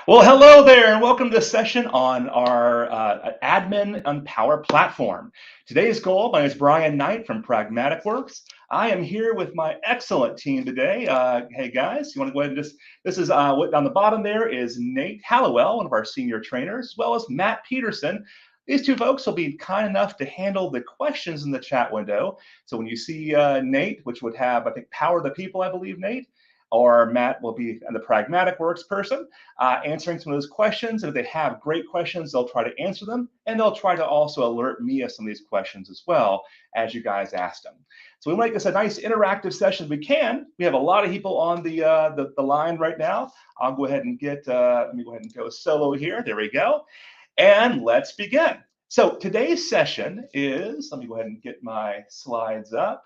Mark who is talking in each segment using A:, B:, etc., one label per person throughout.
A: Well, hello there, and welcome to this session on our Admin on Power Platform. Today's goal, my name is Brian Knight from Pragmatic Works. I am here with my excellent team today. Hey guys, you want to go ahead and this is what on the bottom there is Nate Hallowell, one of our senior trainers, as well as Matt Peterson. These two folks will be kind enough to handle the questions in the chat window. So when you see Nate, which would have, I think, Power the People, I believe, Nate, or Matt will be the Pragmatic Works person, answering some of those questions. And if they have great questions, they'll try to answer them. And they'll try to also alert me of some of these questions as well as you guys ask them. So we make this a nice interactive session as we can. We have a lot of people on the line right now. I'll go ahead and let me go ahead and go solo here. There we go. And let's begin. So today's session is, let me go ahead and get my slides up.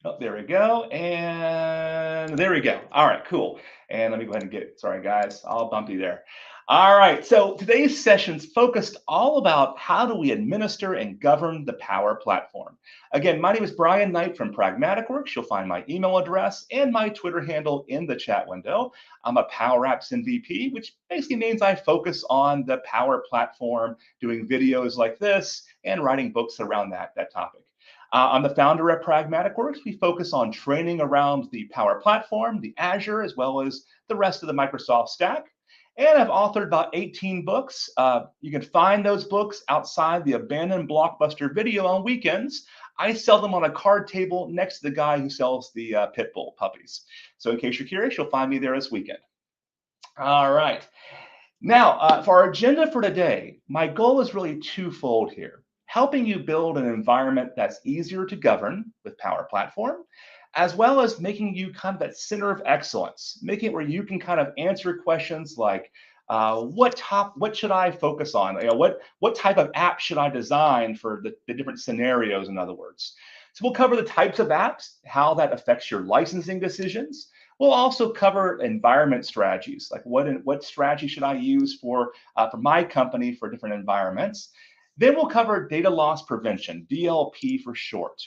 A: Oh, there we go. And there we go. All right, cool. And let me go ahead and sorry guys, all bumpy there. All right, so today's session's focused all about how do we administer and govern the Power Platform. Again, my name is Brian Knight from Pragmatic Works. You'll find my email address and my Twitter handle in the chat window. I'm a Power Apps MVP, which basically means I focus on the Power Platform, doing videos like this and writing books around that topic. I'm the founder at Pragmatic Works. We focus on training around the Power Platform, the Azure, as well as the rest of the Microsoft stack. And I've authored about 18 books. You can find those books outside the abandoned Blockbuster video on weekends. I sell them on a card table next to the guy who sells the pit bull puppies. So in case you're curious, you'll find me there this weekend. All right. Now, for our agenda for today, my goal is really twofold here. Helping you build an environment that's easier to govern with Power Platform, as well as making you kind of that center of excellence, making it where you can kind of answer questions like, what should I focus on? What type of app should I design for the different scenarios, in other words? So we'll cover the types of apps, how that affects your licensing decisions. We'll also cover environment strategies, like what strategy should I use for my company for different environments. Then we'll cover data loss prevention, DLP for short.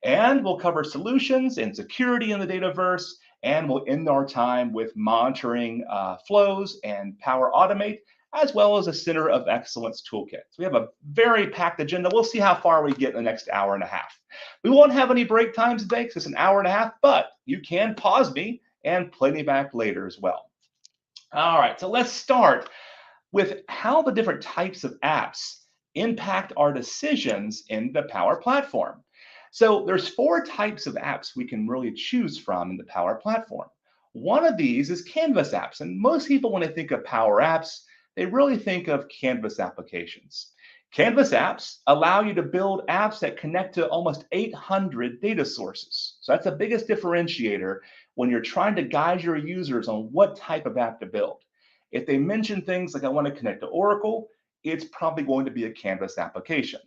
A: And we'll cover solutions and security in the Dataverse. And we'll end our time with monitoring flows and Power Automate, as well as a Center of Excellence toolkit. So we have a very packed agenda. We'll see how far we get in the next hour and a half. We won't have any break times today because it's an hour and a half, but you can pause me and play me back later as well. All right, so let's start with how the different types of apps impact our decisions in the Power Platform. So there's 4 types of apps we can really choose from in the Power Platform. One of these is Canvas apps, and most people, when they think of Power Apps, they really think of Canvas applications. Canvas apps allow you to build apps that connect to almost 800 data sources. So that's the biggest differentiator when you're trying to guide your users on what type of app to build. If they mention things like I want to connect to Oracle, it's probably going to be a Canvas application.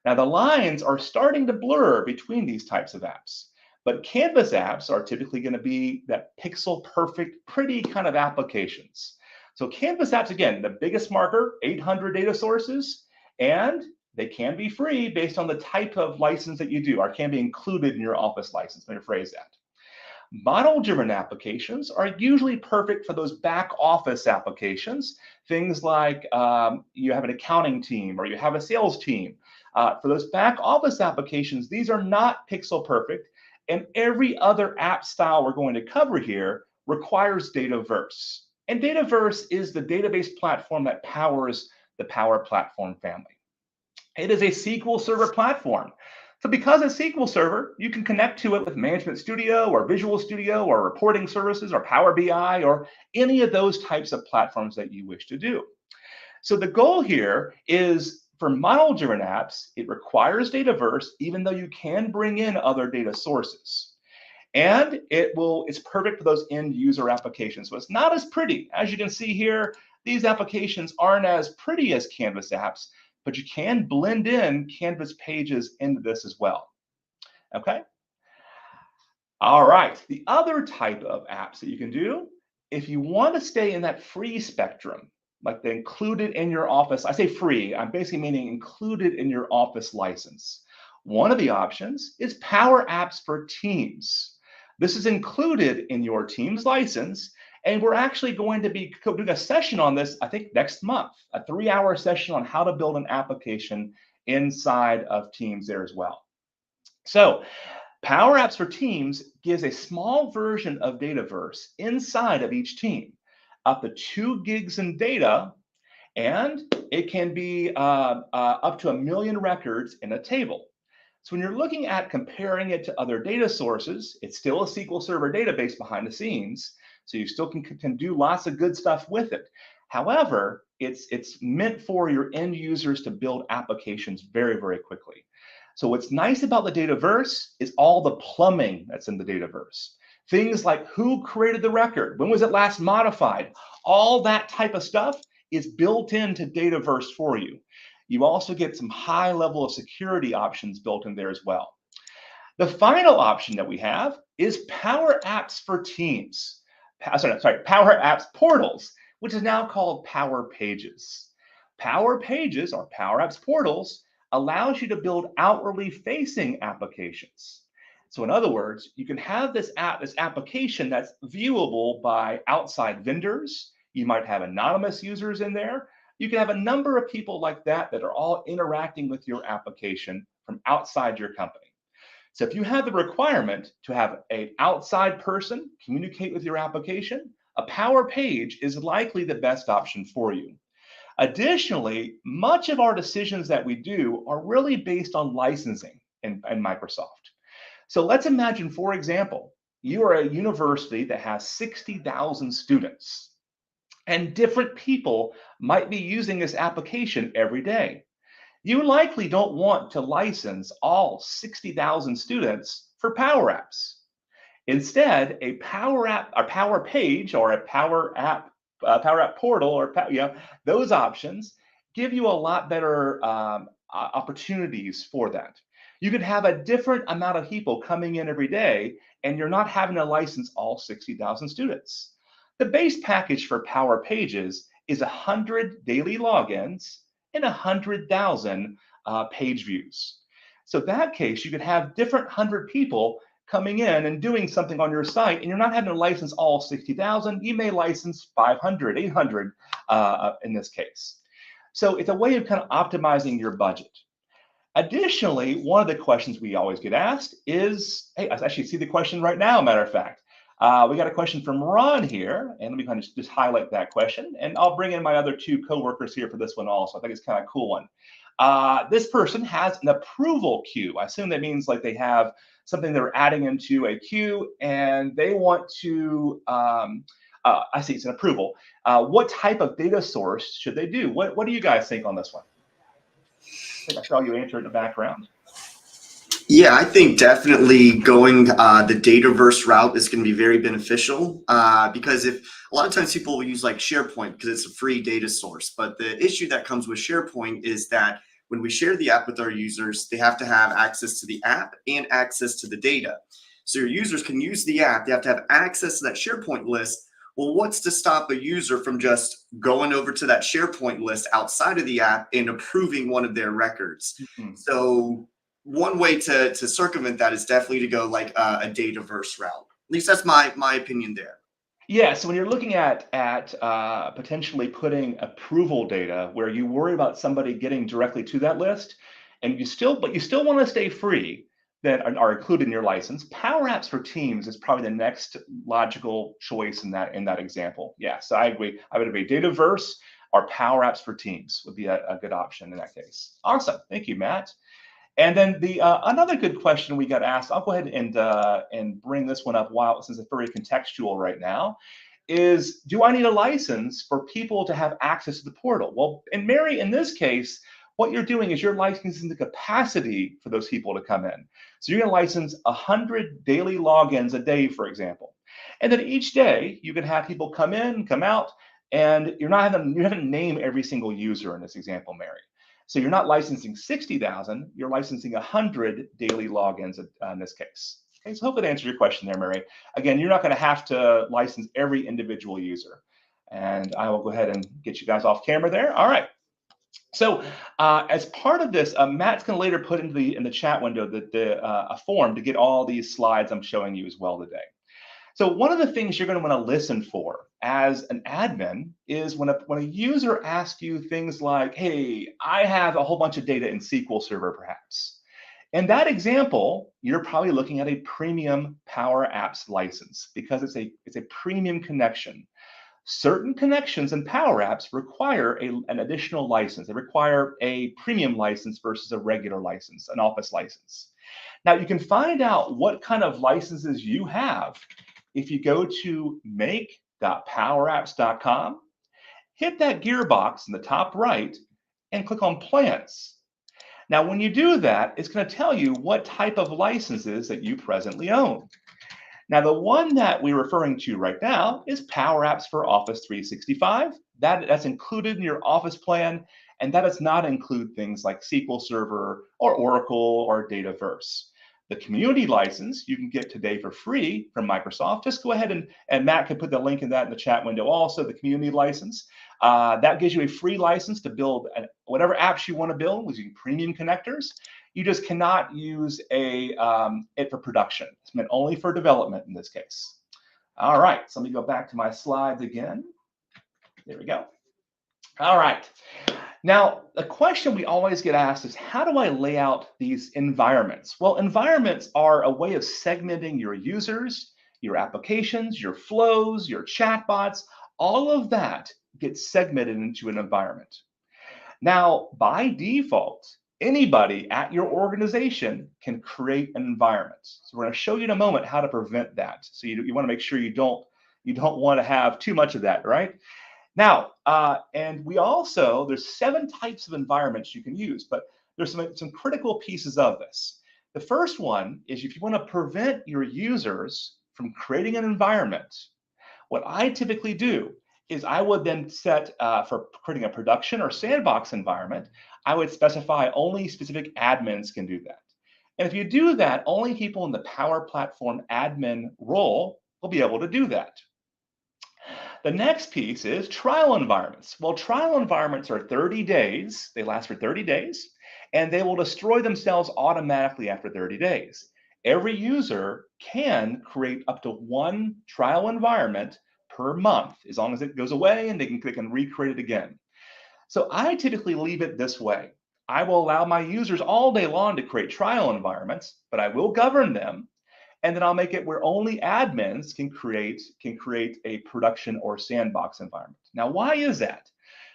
A: Now, the lines are starting to blur between these types of apps, but Canvas apps are typically going to be that pixel perfect, pretty kind of applications. So Canvas apps, again, the biggest marker, 800 data sources, and they can be free based on the type of license that you do, or can be included in your Office license. Let me rephrase that. Model-driven applications are usually perfect for those back office applications, things like you have an accounting team or you have a sales team. For those back office applications, these are not pixel perfect, and every other app style we're going to cover here requires Dataverse. And Dataverse is the database platform that powers the Power Platform family. It is a SQL Server platform. So because it's SQL Server, you can connect to it with Management Studio or Visual Studio or reporting services or Power BI or any of those types of platforms that you wish to do. So the goal here is for model-driven apps, it requires Dataverse, even though you can bring in other data sources. And it's perfect for those end user applications. So it's not as pretty. As you can see here, these applications aren't as pretty as Canvas apps, but you can blend in Canvas pages into this as well. Okay. All right. The other type of apps that you can do, if you want to stay in that free spectrum, like the included in your Office, I say free, I'm basically meaning included in your Office license. One of the options is Power Apps for Teams. This is included in your Teams license, And we're actually going to be doing a session on this, I think, next month, a 3-hour session on how to build an application inside of Teams there as well. So Power Apps for Teams gives a small version of Dataverse inside of each team, up to 2 gigs in data, and it can be up to 1 million records in a table. So when you're looking at comparing it to other data sources, it's still a SQL Server database behind the scenes, so you still can do lots of good stuff with it. However, it's meant for your end users to build applications very, very quickly. So what's nice about the Dataverse is all the plumbing that's in the Dataverse. Things like who created the record, when was it last modified, all that type of stuff is built into Dataverse for you. You also get some high level of security options built in there as well. The final option that we have is Power Apps for Teams. Power Apps Portals, which is now called Power Pages. Power Pages, or Power Apps Portals, allows you to build outwardly facing applications. So in other words, you can have this application that's viewable by outside vendors. You might have anonymous users in there. You can have a number of people like that that are all interacting with your application from outside your company. So if you have the requirement to have an outside person communicate with your application, a Power Page is likely the best option for you. Additionally, much of our decisions that we do are really based on licensing in Microsoft. So let's imagine, for example, you are a university that has 60,000 students, and different people might be using this application every day. You likely don't want to license all 60,000 students for Power Apps. Instead, a Power App, a Power Page, or a Power App Portal, or those options give you a lot better opportunities for that. You can have a different amount of people coming in every day, and you're not having to license all 60,000 students. The base package for Power Pages is 100 daily logins and 100,000 page views. So in that case, you could have different 100 people coming in and doing something on your site, and you're not having to license all 60,000. You may license 500, 800 in this case. So it's a way of kind of optimizing your budget. Additionally, one of the questions we always get asked is, hey, I actually see the question right now, matter of fact. We got a question from Ron here, and let me kind of just highlight that question, and I'll bring in my other 2 coworkers here for this one also. I think it's kind of a cool one. This person has an approval queue. I assume that means like they have something they're adding into a queue, and they want to, I see it's an approval. What type of data source should they do? What do you guys think on this one? I think I saw you answer in the background.
B: Yeah, I think definitely going the Dataverse route is going to be very beneficial because if a lot of times people will use like SharePoint because it's a free data source, but the issue that comes with SharePoint is that when we share the app with our users, they have to have access to the app and access to the data. So your users can use the app, they have to have access to that SharePoint list. Well, what's to stop a user from just going over to that SharePoint list outside of the app and approving one of their records?
A: Mm-hmm.
B: So one way to circumvent that is definitely to go like a Dataverse route. At least that's my opinion there.
A: Yeah, so when you're looking at potentially putting approval data where you worry about somebody getting directly to that list, and you still want to stay free, that are included in your license, Power Apps for Teams is probably the next logical choice in that example. Yeah, so I agree. I would agree. Dataverse or Power Apps for Teams would be a good option in that case. Awesome, thank you, Matt. And then the another good question we got asked, I'll go ahead and bring this one up since it's very contextual right now, is do I need a license for people to have access to the portal? Well, and Mary, in this case, what you're doing is you're licensing the capacity for those people to come in. So you're going to license 100 daily logins a day, for example. And then each day you can have people come in, come out, and you're not having to name every single user in this example, Mary. So you're not licensing 60,000, you're licensing 100 daily logins in this case. Okay, so hopefully that answers your question there, Mary. Again, you're not going to have to license every individual user. And I will go ahead and get you guys off camera there. All right. So as part of this, Matt's going to later put in the chat window a form to get all these slides I'm showing you as well today. So one of the things you're going to want to listen for as an admin is when a user asks you things like, hey, I have a whole bunch of data in SQL Server, perhaps. In that example, you're probably looking at a premium Power Apps license because it's a premium connection. Certain connections in Power Apps require an additional license. They require a premium license versus a regular license, an Office license. Now, you can find out what kind of licenses you have if you go to make.powerapps.com, hit that gearbox in the top right, and click on Plans. Now, when you do that, it's going to tell you what type of licenses that you presently own. Now, the one that we're referring to right now is Power Apps for Office 365. That's included in your Office plan, and that does not include things like SQL Server or Oracle or Dataverse. The community license you can get today for free from Microsoft. Just go ahead and Matt can put the link in that in the chat window also, the community license. That gives you a free license to build whatever apps you want to build using premium connectors. You just cannot use it for production. It's meant only for development in this case. All right, so let me go back to my slides again. There we go. All right. Now, the question we always get asked is, how do I lay out these environments? Well, environments are a way of segmenting your users, your applications, your flows, your chatbots. All of that gets segmented into an environment. Now, by default, anybody at your organization can create an environment. So we're going to show you in a moment how to prevent that. So you want to make sure you don't want to have too much of that, right? Now, and we also, there's 7 types of environments you can use, but there's some critical pieces of this. The first one is if you want to prevent your users from creating an environment, what I typically do is I would then set for creating a production or sandbox environment, I would specify only specific admins can do that. And if you do that, only people in the Power Platform admin role will be able to do that. The next piece is trial environments. Well, trial environments are 30 days. They last for 30 days, and they will destroy themselves automatically after 30 days. Every user can create up to 1 trial environment per month, as long as it goes away and they can recreate it again. So I typically leave it this way. I will allow my users all day long to create trial environments, but I will govern them. And then I'll make it where only admins can create a production or sandbox environment. Now, why is that?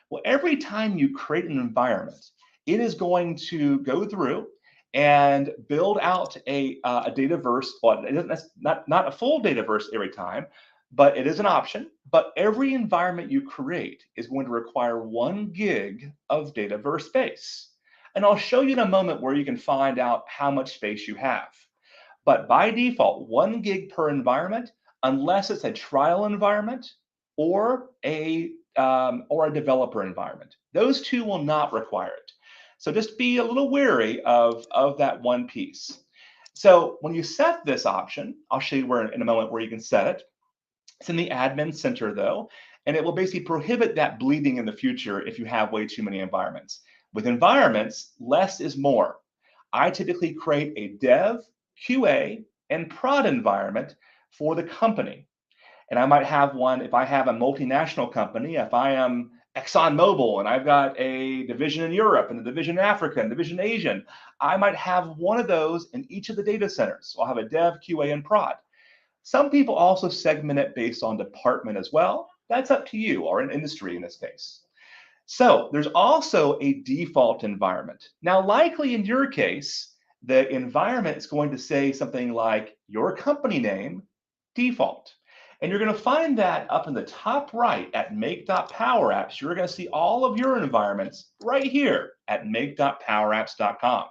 A: Well, every time you create an environment, it is going to go through and build out a Dataverse. Well, that's not a full Dataverse every time, but it is an option. But every environment you create is going to require 1 gig of Dataverse space. And I'll show you in a moment where you can find out how much space you have. But by default, 1 gig per environment, unless it's a trial environment or a developer environment. Those 2 will not require it. So just be a little wary of that one piece. So when you set this option, I'll show you in a moment where you can set it. It's in the admin center though, and it will basically prohibit that bleeding in the future if you have way too many environments. With environments, less is more. I typically create a dev, QA, and prod environment for the company. And I might have one, if I have a multinational company, if I am ExxonMobil and I've got a division in Europe and a division in Africa and a division in Asian, I might have one of those in each of the data centers. So I'll have a dev, QA, and prod. Some people also segment it based on department as well. That's up to you, or an industry in this case. So there's also a default environment. Now, likely in your case, the environment is going to say something like your company name, default. And you're going to find that up in the top right at make.powerapps. You're going to see all of your environments right here at make.powerapps.com.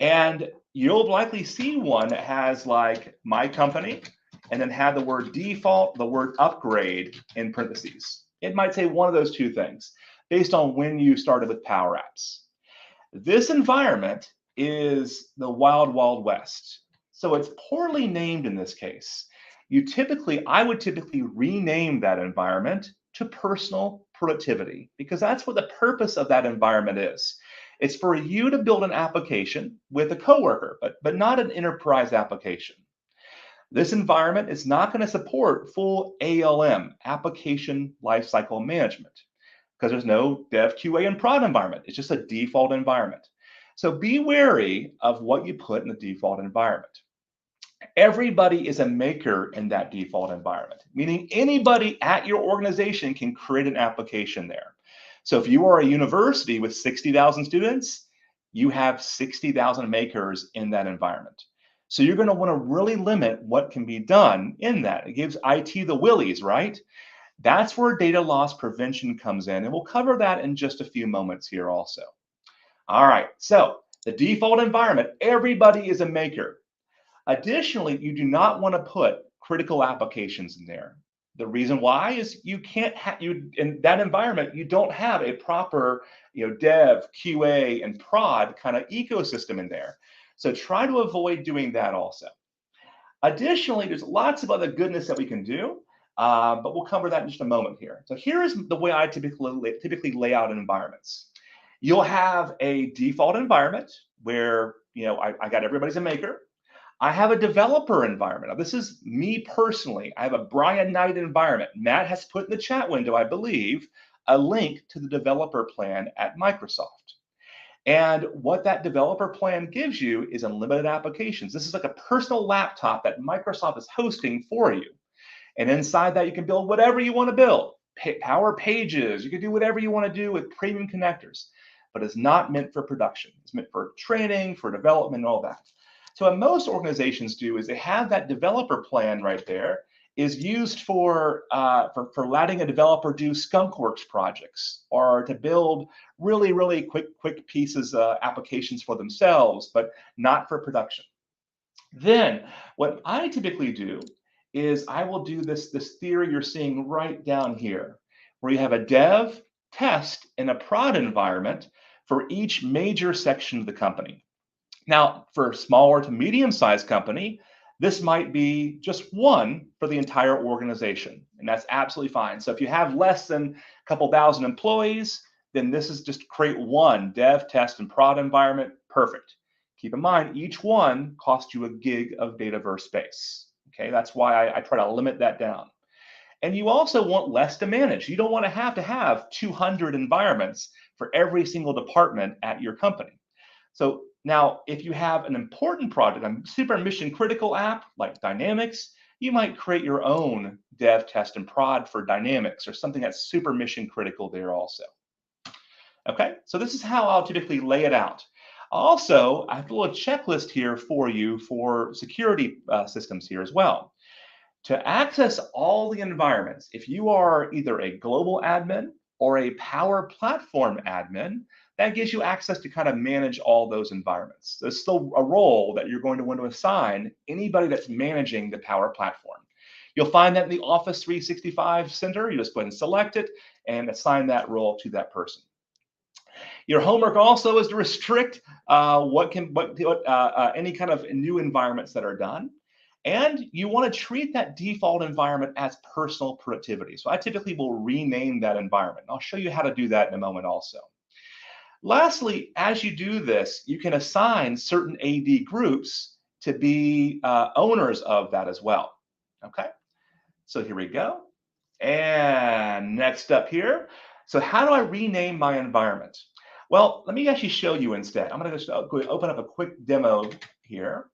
A: And you'll likely see one that has like my company and then have the word default, the word upgrade in parentheses. It might say one of those 2 things based on when you started with Power Apps. This environment is the wild, wild west. So it's poorly named in this case. I would typically rename that environment to personal productivity because that's what the purpose of that environment is. It's for you to build an application with a coworker, but not an enterprise application. This environment is not going to support full ALM, application lifecycle management, because there's no dev, QA, and prod environment. It's just a default environment. So be wary of what you put in the default environment. Everybody is a maker in that default environment, meaning anybody at your organization can create an application there. So if you are a university with 60,000 students, you have 60,000 makers in that environment. So you're going to want to really limit what can be done in that. It gives IT the willies, right? That's where data loss prevention comes in, and we'll cover that in just a few moments here also. All right, so the default environment, everybody is a maker. Additionally, you do not want to put critical applications in there. The reason why is you can't have you in that environment, you don't have a proper dev, QA, and prod kind of ecosystem in there. So try to avoid doing that also. Additionally, there's lots of other goodness that we can do, but we'll cover that in just a moment here. So here is the way I typically lay out environments. You'll have a default environment where I got everybody's a maker. I have a developer environment. Now, this is me personally. I have a Brian Knight environment. Matt has put in the chat window, I believe, a link to the developer plan at Microsoft. And what that developer plan gives you is unlimited applications. This is like a personal laptop that Microsoft is hosting for you. And inside that, you can build whatever you want to build. Power Pages, you can do whatever you want to do with premium connectors. But it's not meant for production. It's meant for training, for development, and all that. So what most organizations do is they have that developer plan right there is used for letting a developer do skunkworks projects or to build really quick pieces, applications for themselves, but not for production. Then what I typically do is I will do this theory you're seeing right down here, where you have a dev, test, and a prod environment for each major section of the company. Now, for a smaller to medium-sized company, this might be just one for the entire organization, and that's absolutely fine. So if you have less than a couple thousand employees, then this is just create one dev, test, and prod environment. Perfect. Keep in mind, each one costs you a gig of Dataverse space. Okay, that's why I try to limit that down. And you also want less to manage. You don't want to have 200 environments for every single department at your company. So now, if you have an important project, a super mission critical app like Dynamics, you might create your own dev, test, and prod for Dynamics or something that's super mission critical there also. Okay, so this is how I'll typically lay it out. Also, I have a little checklist here for you for security systems here as well. To access all the environments, if you are either a global admin or a Power Platform admin, that gives you access to kind of manage all those environments. There's still a role that you're going to want to assign anybody that's managing the Power Platform. You'll find that in the Office 365 Center. You just go ahead and select it and assign that role to that person. Your homework also is to restrict any kind of new environments that are done. And you want to treat that default environment as personal productivity. So I typically will rename that environment. I'll show you how to do that in a moment also. Lastly, as you do this, you can assign certain AD groups to be owners of that as well. Okay, so here we go. And next up here, so how do I rename my environment? Well, let me actually show you instead. I'm going to just open up a quick demo here.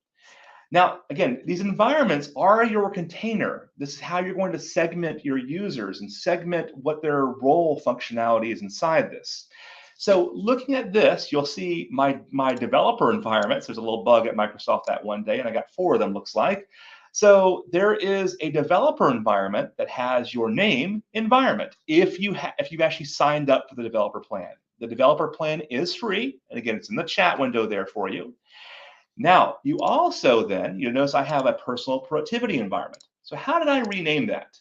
A: Now, again, these environments are your container. This is how you're going to segment your users and segment what their role functionality is inside this. So looking at this, you'll see my developer environments. There's a little bug at Microsoft that one day, and I got 4 of them, looks like. So there is a developer environment that has your name environment if you've actually signed up for the developer plan. The developer plan is free, and again, it's in the chat window there for you. Now, you also then, you'll notice I have a personal productivity environment. So how did I rename that?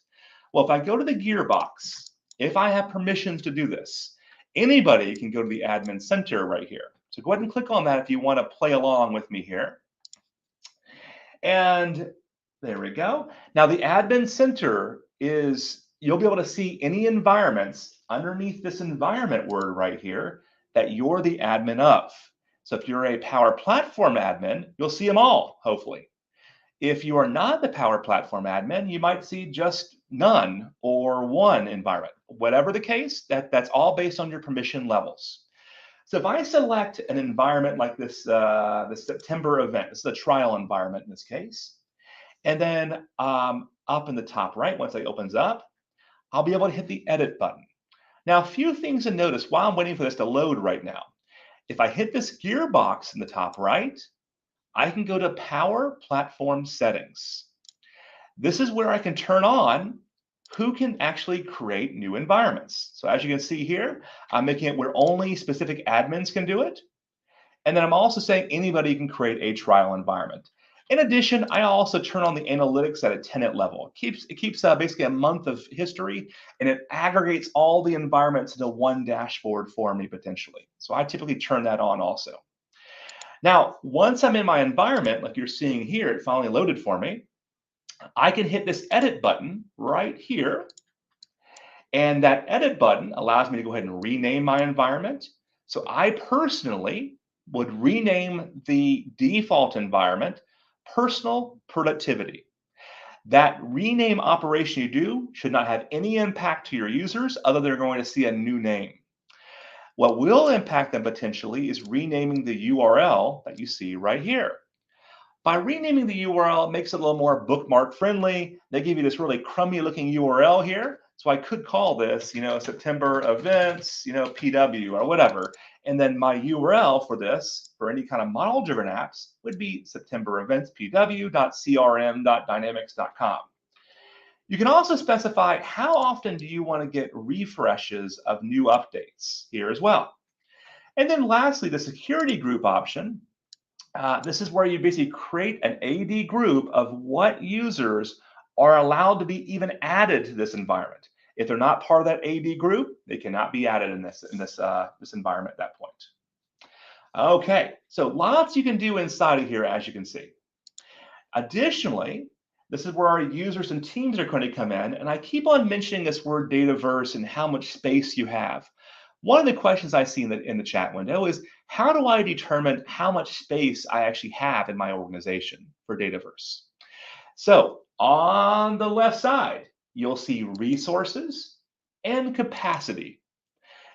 A: Well, if I go to the gearbox, if I have permissions to do this, anybody can go to the admin center right here. So go ahead and click on that if you want to play along with me here. And there we go. Now the admin center is, you'll be able to see any environments underneath this environment word right here that you're the admin of. So if you're a Power Platform admin, you'll see them all, hopefully. If you are not the Power Platform admin, you might see just none or one environment. Whatever the case, that's all based on your permission levels. So if I select an environment like this, the September event, this is a trial environment in this case, and then up in the top right, once it opens up, I'll be able to hit the edit button. Now, a few things to notice while I'm waiting for this to load right now. If I hit this gearbox in the top right, I can go to Power Platform Settings. This is where I can turn on who can actually create new environments. So as you can see here, I'm making it where only specific admins can do it. And then I'm also saying anybody can create a trial environment. In addition, I also turn on the analytics at a tenant level. It keeps basically a month of history, and it aggregates all the environments into one dashboard for me potentially. So I typically turn that on also. Now, once I'm in my environment, like you're seeing here, it finally loaded for me, I can hit this edit button right here. And that edit button allows me to go ahead and rename my environment. So I personally would rename the default environment Personal Productivity. That rename operation you do should not have any impact to your users other than they're going to see a new name. What will impact them potentially is renaming the URL that you see right here. By renaming the URL, it makes it a little more bookmark friendly. They give you this really crummy looking URL here. So I could call this, September events, PW or whatever. And then my URL for this, for any kind of model driven apps, would be September events pw.crm.dynamics.com. You can also specify how often do you want to get refreshes of new updates here as well. And then lastly, the security group option. This is where you basically create an AD group of what users are allowed to be even added to this environment. If they're not part of that AD group, they cannot be added in this environment at that point. Okay, so lots you can do inside of here, as you can see. Additionally, this is where our users and teams are going to come in, and I keep on mentioning this word Dataverse and how much space you have. One of the questions I see in the chat window is, how do I determine how much space I actually have in my organization for Dataverse? So on the left side, you'll see resources and capacity.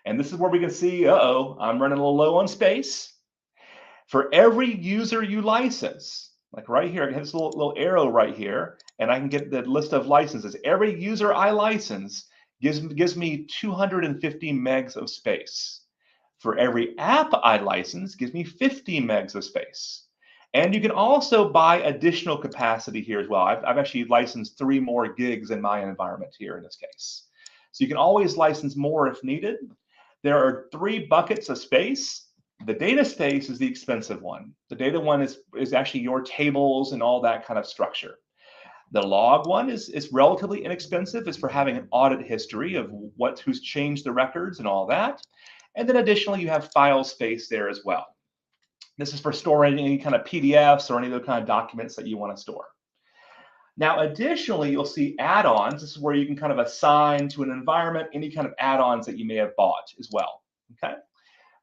A: And this is where we can see, I'm running a little low on space. For every user you license, like right here, I can hit this little arrow right here, and I can get the list of licenses. Every user I license gives me 250 megs of space. For every app I license, gives me 50 megs of space. And you can also buy additional capacity here as well. I've actually licensed 3 more gigs in my environment here in this case. So you can always license more if needed. There are 3 buckets of space. The data space is the expensive one. The data one is actually your tables and all that kind of structure. The log one is relatively inexpensive. It's for having an audit history of who's changed the records and all that. And then additionally, you have file space there as well. This is for storing any kind of PDFs or any other kind of documents that you want to store. Now, additionally, you'll see add-ons. This is where you can kind of assign to an environment any kind of add-ons that you may have bought as well. Okay.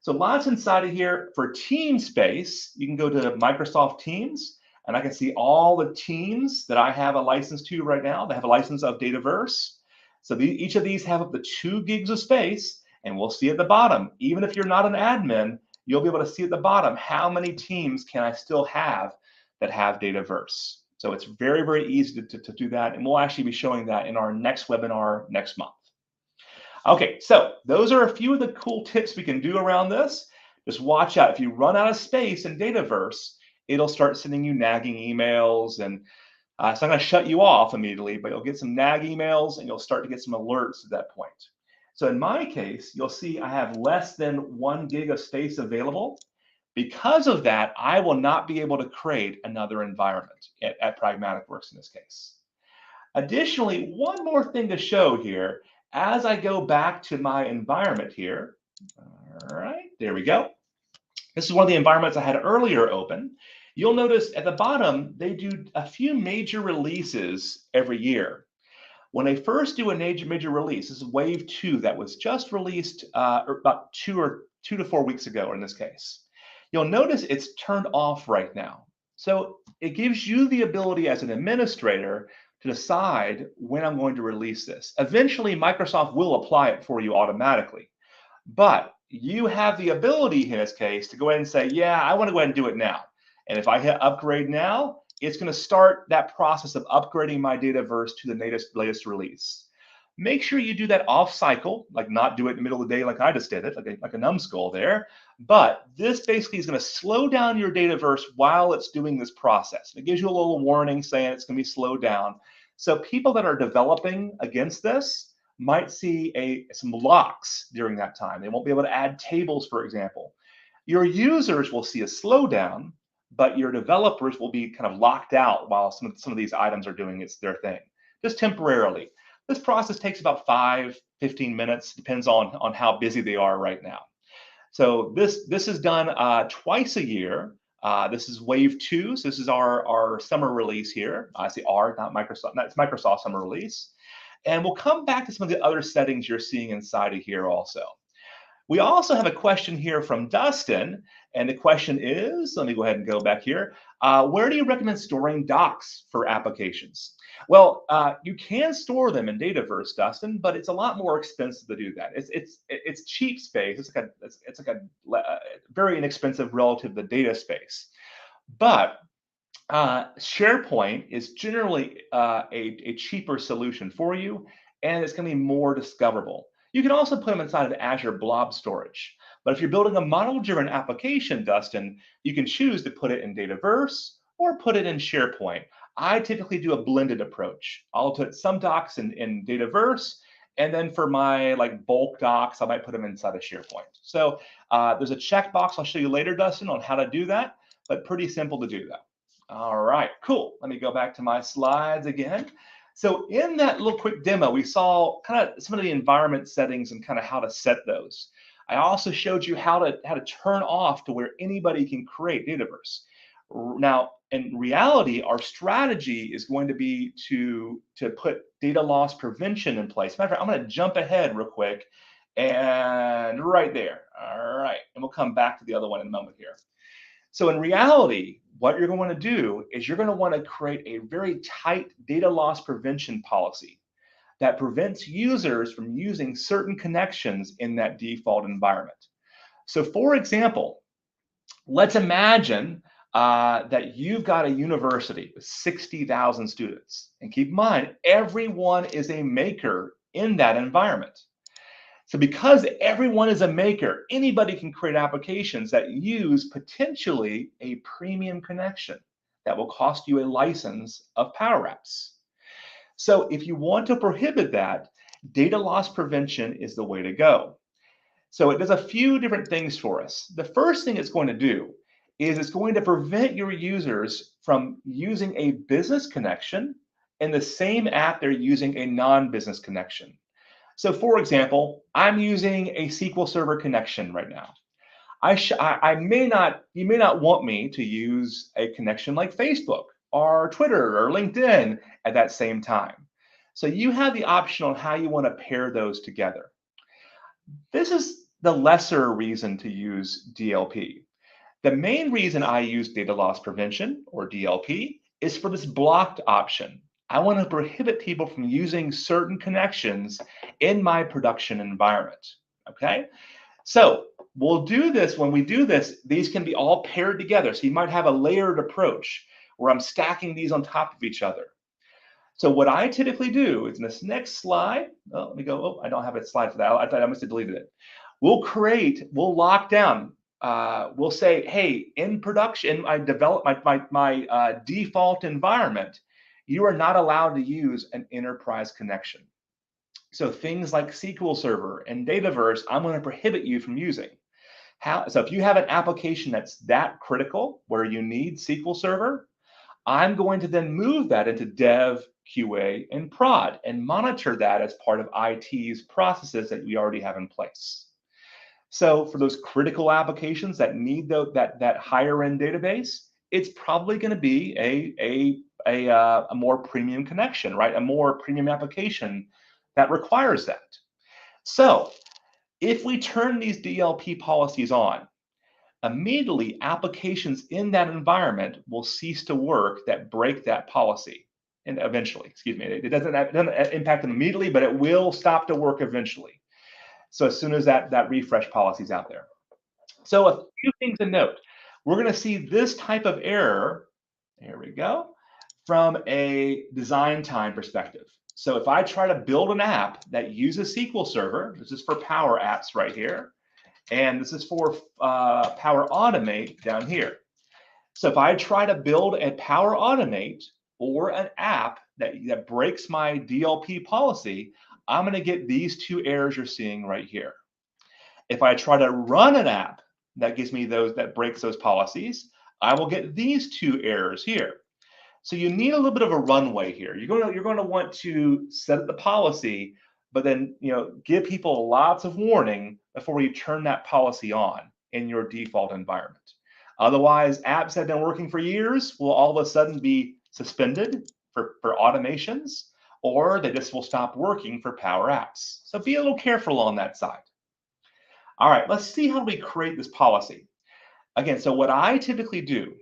A: So lots inside of here. For team space, you can go to Microsoft Teams, and I can see all the teams that I have a license to right now. They have a license of Dataverse. So each of these have up to 2 gigs of space, and we'll see at the bottom, even if you're not an admin, you'll be able to see at the bottom how many teams can I still have that have Dataverse. So it's very, very easy to do that, and we'll actually be showing that in our next webinar next month. Okay, so those are a few of the cool tips we can do around this. Just watch out. If you run out of space in Dataverse, it'll start sending you nagging emails, and it's not going to shut you off immediately, but you'll get some nag emails and you'll start to get some alerts at that point. So in my case, you'll see I have less than 1 gig of space available. Because of that, I will not be able to create another environment at Pragmatic Works in this case. Additionally, one more thing to show here, as I go back to my environment here, all right, there we go. This is one of the environments I had earlier open. You'll notice at the bottom, they do a few major releases every year. When they first do a major release, this is wave 2 that was just released about 2 to 4 weeks ago in this case. You'll notice it's turned off right now. So it gives you the ability as an administrator to decide when I'm going to release this. Eventually, Microsoft will apply it for you automatically. But you have the ability in this case to go ahead and say, yeah, I want to go ahead and do it now. And if I hit upgrade now, it's going to start that process of upgrading my Dataverse to the latest release. Make sure you do that off cycle, like not do it in the middle of the day like I just did it, like a numbskull there. But this basically is going to slow down your Dataverse while it's doing this process. It gives you a little warning saying it's going to be slowed down. So people that are developing against this might see some locks during that time. They won't be able to add tables, for example. Your users will see a slowdown, but your developers will be kind of locked out while some of these items are doing their thing, just temporarily. This process takes about 15 minutes, depends on how busy they are right now. So this is done twice a year. This is wave 2. So this is our summer release here. I say R, not Microsoft. It's Microsoft summer release. And we'll come back to some of the other settings you're seeing inside of here also. We also have a question here from Dustin, and the question is, let me go ahead and go back here. Where do you recommend storing docs for applications? Well, you can store them in Dataverse, Dustin, but it's a lot more expensive to do that. It's cheap space. It's like a very inexpensive relative to data space. But SharePoint is generally a cheaper solution for you, and it's going to be more discoverable. You can also put them inside of Azure Blob Storage. But if you're building a model-driven application, Dustin, you can choose to put it in Dataverse or put it in SharePoint. I typically do a blended approach. I'll put some docs in Dataverse, and then for my bulk docs, I might put them inside of SharePoint. So there's a checkbox I'll show you later, Dustin, on how to do that, but pretty simple to do that. All right, cool. Let me go back to my slides again. So in that little quick demo, we saw kind of some of the environment settings and kind of how to set those. I also showed you how to turn off to where anybody can create Dataverse. Now, in reality, our strategy is going to be to put data loss prevention in place. Matter of fact, I'm going to jump ahead real quick and right there. All right, and we'll come back to the other one in a moment here. So in reality, what you're going to want to do is you're going to want to create a very tight data loss prevention policy that prevents users from using certain connections in that default environment. So for example, let's imagine that you've got a university with 60,000 students. And keep in mind, everyone is a maker in that environment. So because everyone is a maker, anybody can create applications that use potentially a premium connection that will cost you a license of Power Apps. So if you want to prohibit that, data loss prevention is the way to go. So it does a few different things for us. The first thing it's going to do is it's going to prevent your users from using a business connection in the same app they're using a non-business connection. So for example, I'm using a SQL Server connection right now. You may not want me to use a connection like Facebook or Twitter or LinkedIn at that same time. So you have the option on how you want to pair those together. This is the lesser reason to use DLP. The main reason I use data loss prevention or DLP is for this blocked option. I want to prohibit people from using certain connections in my production environment, okay? So we'll do this, when we do this, these can be all paired together. So you might have a layered approach where I'm stacking these on top of each other. So what I typically do is in this next slide, let me go, I don't have a slide for that. I thought I must have deleted it. We'll lock down. We'll say, hey, in production, I develop my default environment. You are not allowed to use an enterprise connection. So things like SQL Server and Dataverse, I'm going to prohibit you from using. So if you have an application that's that critical where you need SQL Server, I'm going to then move that into Dev, QA, and Prod and monitor that as part of IT's processes that we already have in place. So for those critical applications that need that higher end database, it's probably going to be a more premium connection, right? A more premium application that requires that. So if we turn these DLP policies on, immediately applications in that environment will cease to work that break that policy. And eventually, excuse me, it doesn't impact them immediately, but it will stop to work eventually. So as soon as that refresh policy is out there. So a few things to note. We're going to see this type of error, there we go, from a design time perspective. So if I try to build an app that uses SQL Server, this is for Power Apps right here, and this is for Power Automate down here. So if I try to build a Power Automate or an app that breaks my DLP policy, I'm going to get these two errors you're seeing right here. If I try to run an app that gives me that breaks those policies, I will get these two errors here. So you need a little bit of a runway here. You're going to want to set up the policy, but then give people lots of warning before you turn that policy on in your default environment. Otherwise, apps that have been working for years will all of a sudden be suspended for automations, or they just will stop working for Power Apps. So be a little careful on that side. All right, let's see how we create this policy. Again, so what I typically do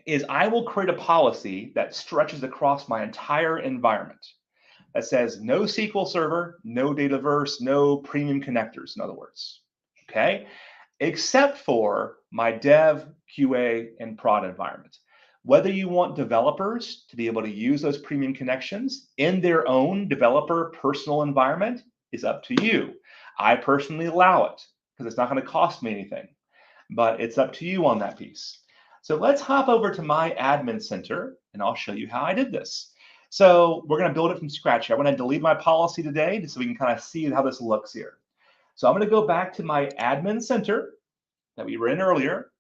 A: is I will create a policy that stretches across my entire environment that says no SQL Server, no Dataverse, no premium connectors, in other words, okay? Except for my dev, QA, and prod environment. Whether you want developers to be able to use those premium connections in their own developer personal environment is up to you. I personally allow it because it's not going to cost me anything, but it's up to you on that piece. So let's hop over to my admin center and I'll show you how I did this. So we're going to build it from scratch here. I'm going to delete my policy today just so we can kind of see how this looks here. So I'm going to go back to my admin center that we were in earlier.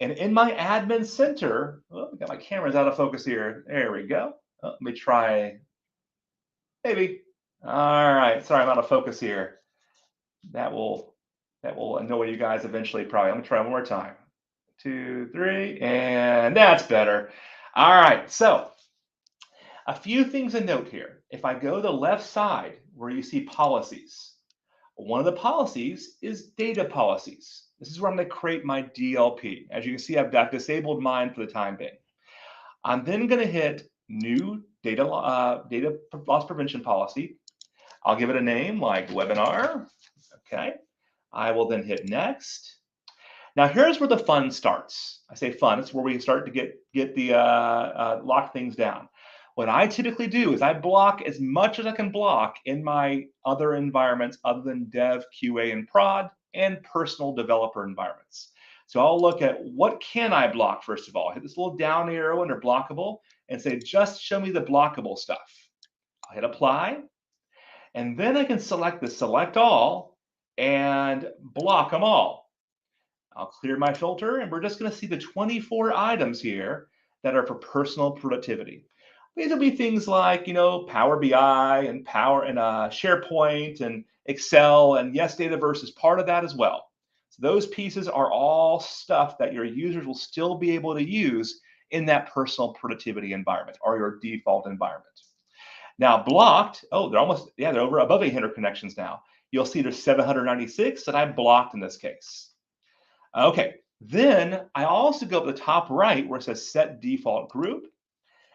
A: And in my admin center, oh, I got my cameras out of focus here. There we go. Oh, let me try, maybe. All right, sorry, I'm out of focus here. That will annoy you guys eventually, probably. I'm gonna try one more time. 2, 3, and that's better. All right, so a few things to note here. If I go to the left side where you see policies, one of the policies is data policies. This is where I'm going to create my DLP. As you can see, I've disabled mine for the time being. I'm then going to hit new data loss prevention policy. I'll give it a name like webinar. Okay. I will then hit next. Now here's where the fun starts. I say fun, it's where we start to get the lock things down. What I typically do is I block as much as I can block in my other environments other than dev, QA, and prod, and personal developer environments. So I'll look at what can I block first of all. Hit this little down arrow under blockable and say, just show me the blockable stuff. I'll hit apply. And then I can select the select all and block them all. I'll clear my filter and we're just going to see the 24 items here that are for personal productivity. These will be things like, Power BI and SharePoint and Excel, and yes, Dataverse is part of that as well. So those pieces are all stuff that your users will still be able to use in that personal productivity environment or your default environment. Now blocked, oh, they're over above 800 connections now. You'll see there's 796 that I blocked in this case. Okay, then I also go up the top right where it says set default group.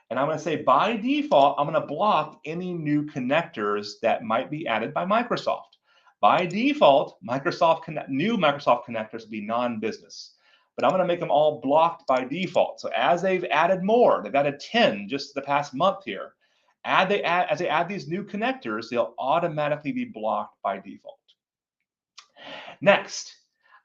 A: And I'm going to say by default, I'm going to block any new connectors that might be added by Microsoft. By default, new Microsoft connectors will be non-business. But I'm going to make them all blocked by default. So as they've added more, they've added 10 just the past month here. As they add these new connectors, they'll automatically be blocked by default. Next,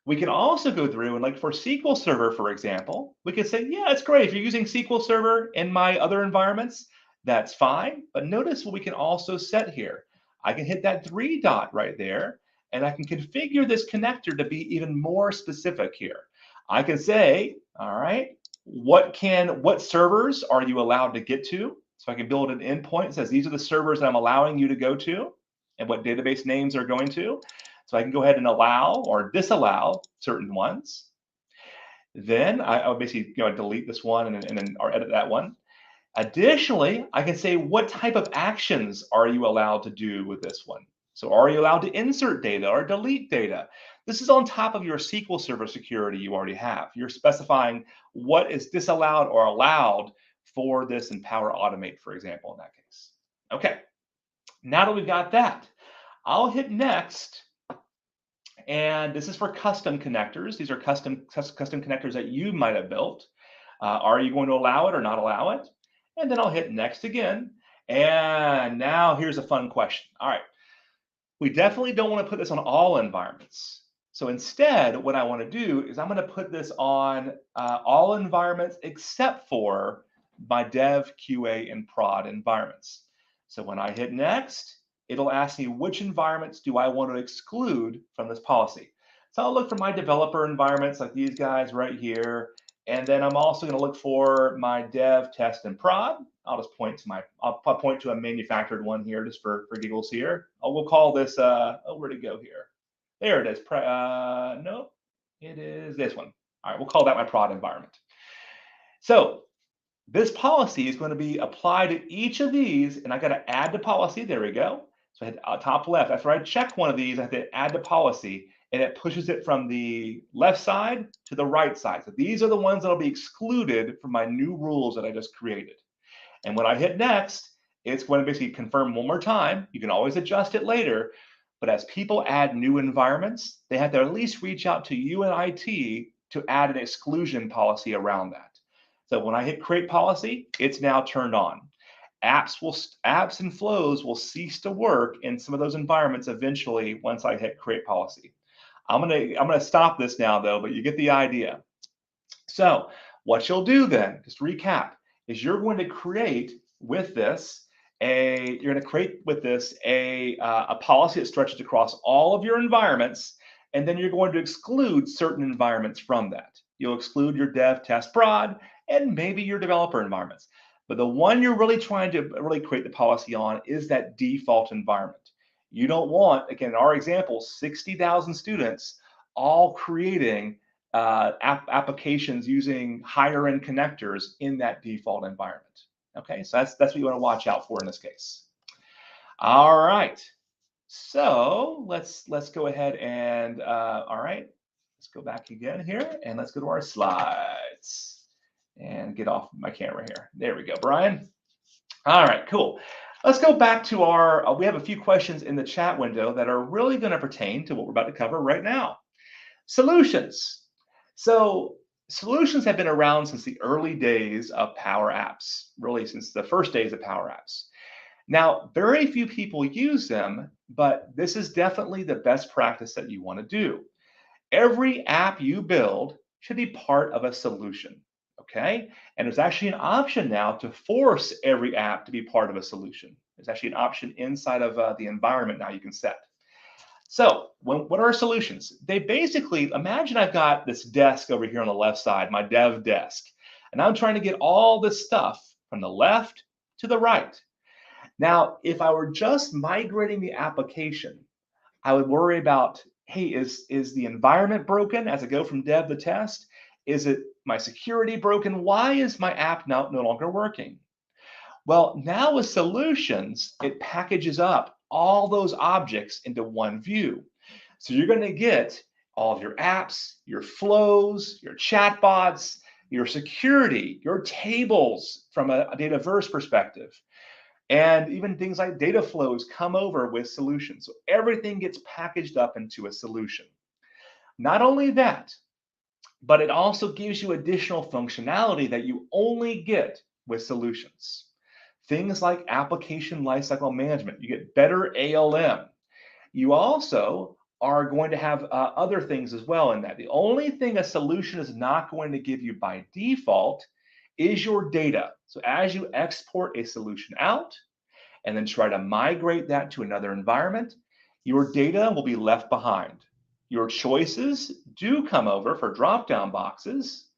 A: we can also go through and like for SQL Server, for example, we could say, yeah, it's great. If you're using SQL Server in my other environments, that's fine. But notice what we can also set here. I can hit that 3 dot right there, and I can configure this connector to be even more specific here. I can say, all right, what servers are you allowed to get to? So I can build an endpoint that says these are the servers that I'm allowing you to go to and what database names are going to. So I can go ahead and allow or disallow certain ones. Then I'll basically delete this one or edit that one. Additionally, I can say what type of actions are you allowed to do with this one. So are you allowed to insert data or delete data? This is on top of your SQL Server security you already have. You're specifying what is disallowed or allowed for this in Power Automate, for example, in that case. Okay, now that we've got that, I'll hit next. And this is for custom connectors. These are custom connectors that you might have built. Are you going to allow it or not allow it? And then I'll hit next again. And now here's a fun question. All right, we definitely don't want to put this on all environments. So instead, what I want to do is I'm going to put this on all environments except for my dev, QA, and prod environments. So when I hit next, it'll ask me which environments do I want to exclude from this policy. So I'll look for my developer environments like these guys right here. And then I'm also going to look for my dev, test, and prod. I'll just point to I'll point to a manufactured one here just for giggles here. We'll call this, where'd it go here? There it is. Nope, it is this one. All right, we'll call that my prod environment. So this policy is going to be applied to each of these, and I got to add to policy. There we go. So I hit top left. After I check one of these, I have to add to policy, and it pushes it from the left side to the right side. So these are the ones that will be excluded from my new rules that I just created. And when I hit next, it's going to basically confirm one more time. You can always adjust it later. But as people add new environments, they have to at least reach out to you and IT to add an exclusion policy around that. So when I hit create policy, it's now turned on. Apps and flows will cease to work in some of those environments eventually once I hit create policy. I'm gonna stop this now though, but you get the idea. So what you'll do then, just to recap, is you're going to create with this a policy that stretches across all of your environments, and then you're going to exclude certain environments from that. You'll exclude your dev, test, prod, and maybe your developer environments. But the one you're really trying to create the policy on is that default environment. You don't want, again, in our example, 60,000 students all creating applications using higher end connectors in that default environment. Okay, so that's what you want to watch out for in this case. All right, so let's go ahead and all right, let's go back again here and let's go to our slides and get off my camera here. There we go, Brian. All right, cool. Let's go back to our, we have a few questions in the chat window that are really going to pertain to what we're about to cover right now. Solutions. So solutions have been around since the early days of Power Apps, really since the first days of Power Apps. Now, very few people use them, but this is definitely the best practice that you want to do. Every app you build should be part of a solution, okay? And there's actually an option now to force every app to be part of a solution. There's actually an option inside of the environment now you can set. So what are solutions? They basically, imagine I've got this desk over here on the left side, my dev desk, and I'm trying to get all this stuff from the left to the right. Now, if I were just migrating the application, I would worry about, hey, is the environment broken as I go from dev to test? Is it my security broken? Why is my app no longer working? Well, now with solutions, it packages up all those objects into one view. So you're going to get all of your apps, your flows, your chatbots, your security, your tables from a Dataverse perspective. And even things like data flows come over with solutions. So everything gets packaged up into a solution. Not only that, but it also gives you additional functionality that you only get with solutions. Things like application lifecycle management. You get better ALM. You also are going to have other things as well in that. The only thing a solution is not going to give you by default is your data. So as you export a solution out and then try to migrate that to another environment, your data will be left behind. Your choices do come over for drop-down boxes,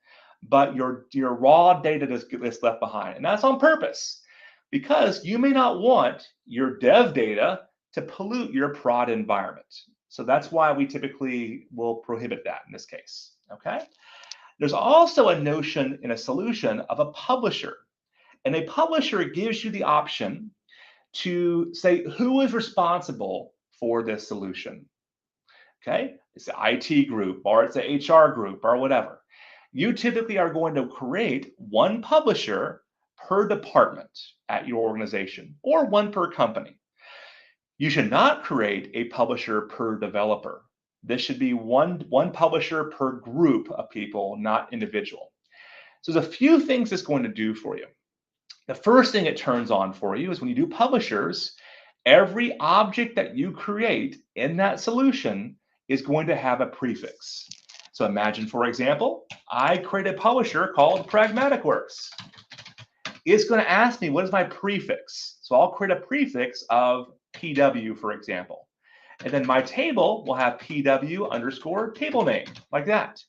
A: but your raw data is left behind. And that's on purpose, because you may not want your dev data to pollute your prod environment. So that's why we typically will prohibit that in this case, okay? There's also a notion in a solution of a publisher. And a publisher gives you the option to say who is responsible for this solution. Okay, it's the IT group or it's the HR group or whatever. You typically are going to create one publisher per department at your organization or one per company. You should not create a publisher per developer. This should be one publisher per group of people, not individual. So there's a few things it's going to do for you. The first thing it turns on for you is when you do publishers, every object that you create in that solution is going to have a prefix. So imagine, for example, I create a publisher called Pragmatic Works. It's going to ask me, what is my prefix? So I'll create a prefix of PW, for example. And then my table will have PW underscore table name, like that.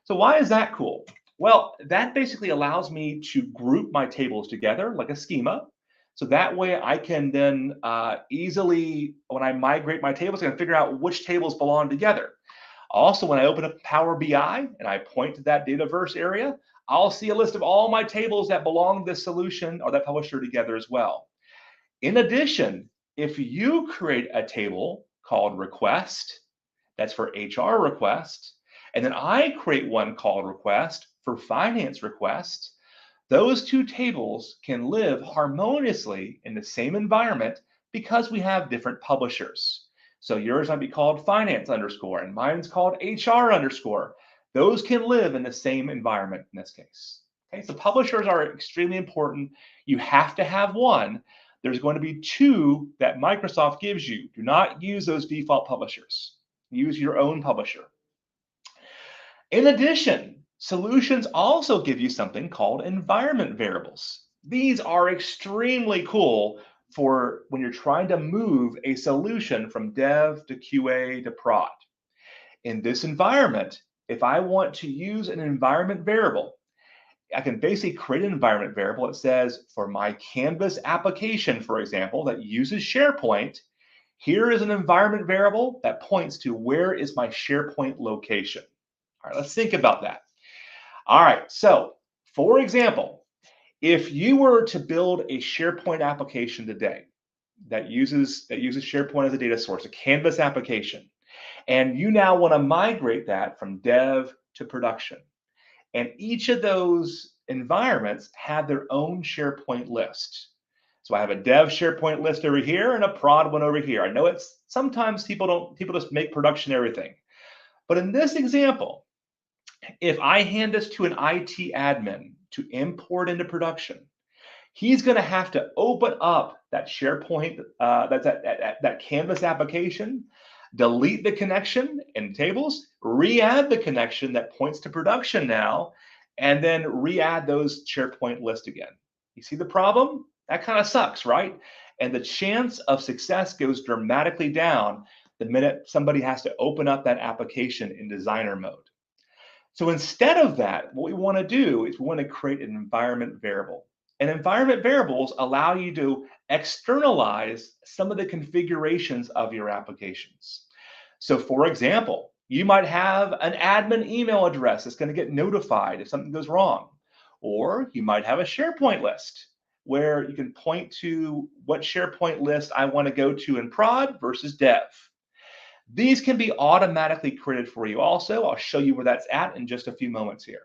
A: So why is that cool? Well, that basically allows me to group my tables together like a schema. So that way I can then easily, when I migrate my tables, I can figure out which tables belong together. Also, when I open up Power BI and I point to that Dataverse area, I'll see a list of all my tables that belong to this solution or that publisher together as well. In addition, if you create a table called request, that's for HR request, and then I create one called request for finance request, those two tables can live harmoniously in the same environment because we have different publishers. So yours might be called finance underscore and mine's called HR underscore. Those can live in the same environment in this case. Okay, so publishers are extremely important. You have to have one. There's going to be two that Microsoft gives you. Do not use those default publishers. Use your own publisher. In addition, solutions also give you something called environment variables. These are extremely cool for when you're trying to move a solution from dev to QA to prod. In this environment, if I want to use an environment variable, I can basically create an environment variable that says for my Canvas application, for example, that uses SharePoint, here is an environment variable that points to where is my SharePoint location. All right, let's think about that. All right, so for example, if you were to build a SharePoint application today that uses SharePoint as a data source, a Canvas application, and you now want to migrate that from dev to production, and each of those environments have their own SharePoint list. So I have a dev SharePoint list over here and a prod one over here. I know it's sometimes people just make production everything. But in this example, if I hand this to an IT admin to import into production, he's going to have to open up that SharePoint, that Canvas application, delete the connection in tables, re-add the connection that points to production now, and then re-add those SharePoint list again. You see the problem? That kind of sucks, right? And the chance of success goes dramatically down the minute somebody has to open up that application in designer mode. So instead of that, what we want to do is we want to create an environment variable. And environment variables allow you to externalize some of the configurations of your applications. So for example, you might have an admin email address that's going to get notified if something goes wrong. Or you might have a SharePoint list where you can point to what SharePoint list I want to go to in prod versus dev. These can be automatically created for you also. I'll show you where that's at in just a few moments here.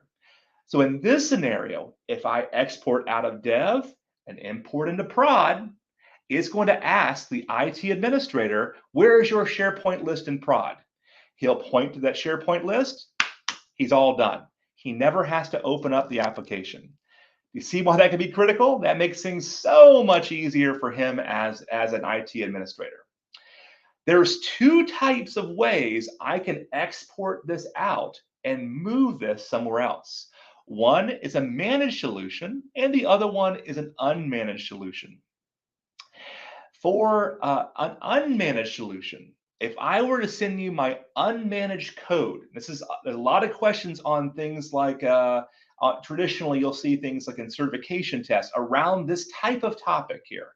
A: So in this scenario, if I export out of dev and import into prod, it's going to ask the IT administrator, where is your SharePoint list in prod? He'll point to that SharePoint list. He's all done. He never has to open up the application. You see why that can be critical? That makes things so much easier for him as an IT administrator. There's two types of ways I can export this out and move this somewhere else. One is a managed solution, and the other one is an unmanaged solution. For an unmanaged solution, if I were to send you my unmanaged code, there's a lot of questions on things like traditionally you'll see things like in certification tests around this type of topic here.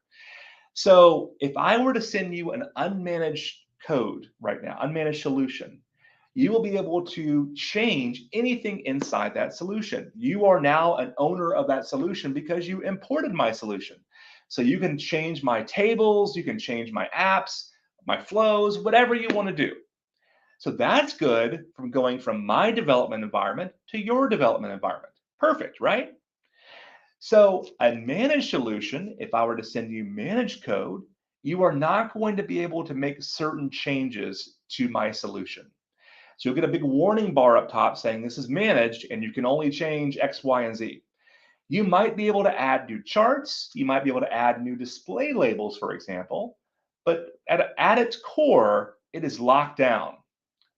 A: So if I were to send you an unmanaged code right now, unmanaged solution, you will be able to change anything inside that solution. You are now an owner of that solution because you imported my solution. So you can change my tables, you can change my apps, my flows, whatever you want to do. So that's good from going from my development environment to your development environment. Perfect, right? So a managed solution, if I were to send you managed code, you are not going to be able to make certain changes to my solution. So you'll get a big warning bar up top saying this is managed and you can only change X, Y, and Z. You might be able to add new charts. You might be able to add new display labels, for example, but at its core, it is locked down.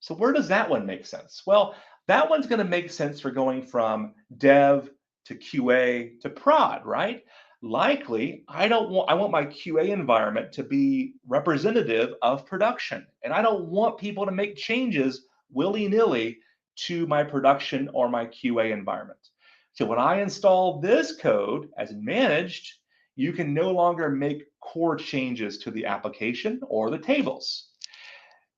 A: So where does that one make sense? Well, that one's going to make sense for going from dev to QA to prod, right? Likely, I want my QA environment to be representative of production, and I don't want people to make changes willy-nilly to my production or my QA environment. So when I install this code as managed, you can no longer make core changes to the application or the tables.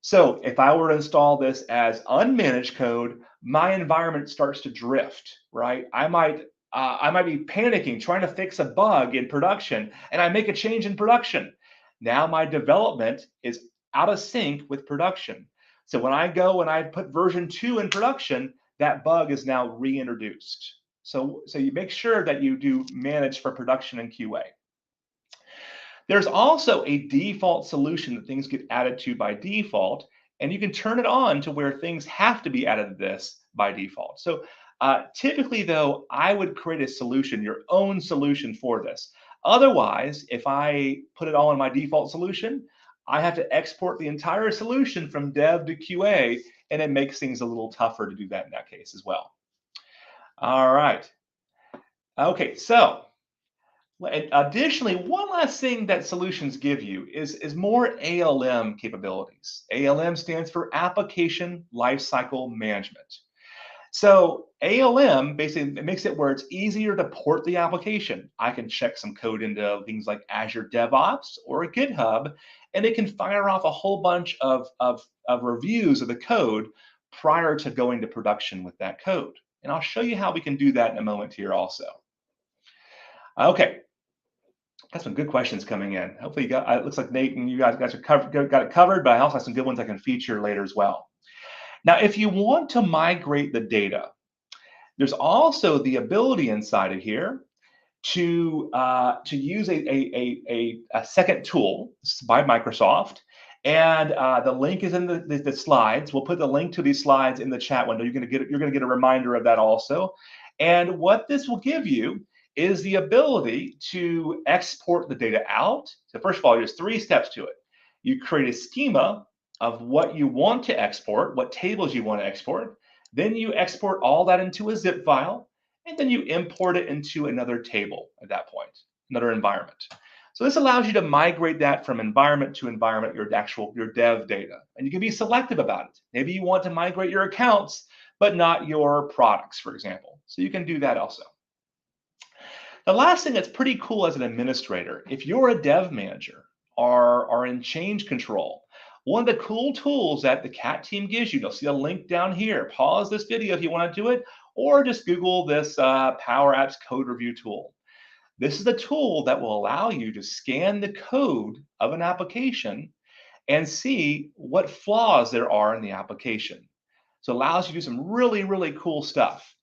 A: So if I were to install this as unmanaged code, my environment starts to drift, right? I might be panicking, trying to fix a bug in production, and I make a change in production. Now my development is out of sync with production. So when I go and I put version 2 in production, that bug is now reintroduced. So you make sure that you do manage for production and QA. There's also a default solution that things get added to by default, and you can turn it on to where things have to be added to this by default. So typically, though, I would create a solution, your own solution for this. Otherwise, if I put it all in my default solution, I have to export the entire solution from dev to QA, and it makes things a little tougher to do that in that case as well. All right. Okay, so additionally, one last thing that solutions give you is more ALM capabilities. ALM stands for Application Lifecycle Management. So ALM basically it makes it where it's easier to port the application. I can check some code into things like Azure DevOps or GitHub, and it can fire off a whole bunch of reviews of the code prior to going to production with that code. And I'll show you how we can do that in a moment here also. Okay, got some good questions coming in. Hopefully, it looks like Nate and you guys got it covered, but I also have some good ones I can feature later as well. Now, if you want to migrate the data, there's also the ability inside of here to use a second tool by Microsoft, and the link is in the slides. We'll put the link to these slides in the chat window. You're going to get a reminder of that also. And what this will give you is the ability to export the data out. So first of all, there's 3 steps to it. You create a schema of what you want to export, what tables you want to export. Then you export all that into a zip file, and then you import it into another table at that point, another environment. So this allows you to migrate that from environment to environment, your dev data. And you can be selective about it. Maybe you want to migrate your accounts, but not your products, for example. So you can do that also. The last thing that's pretty cool as an administrator, if you're a dev manager or are in change control, one of the cool tools that the CAT team gives you, you'll see a link down here. Pause this video if you want to do it, or just Google this Power Apps Code Review tool. This is a tool that will allow you to scan the code of an application and see what flaws there are in the application. So it allows you to do some really, really cool stuff.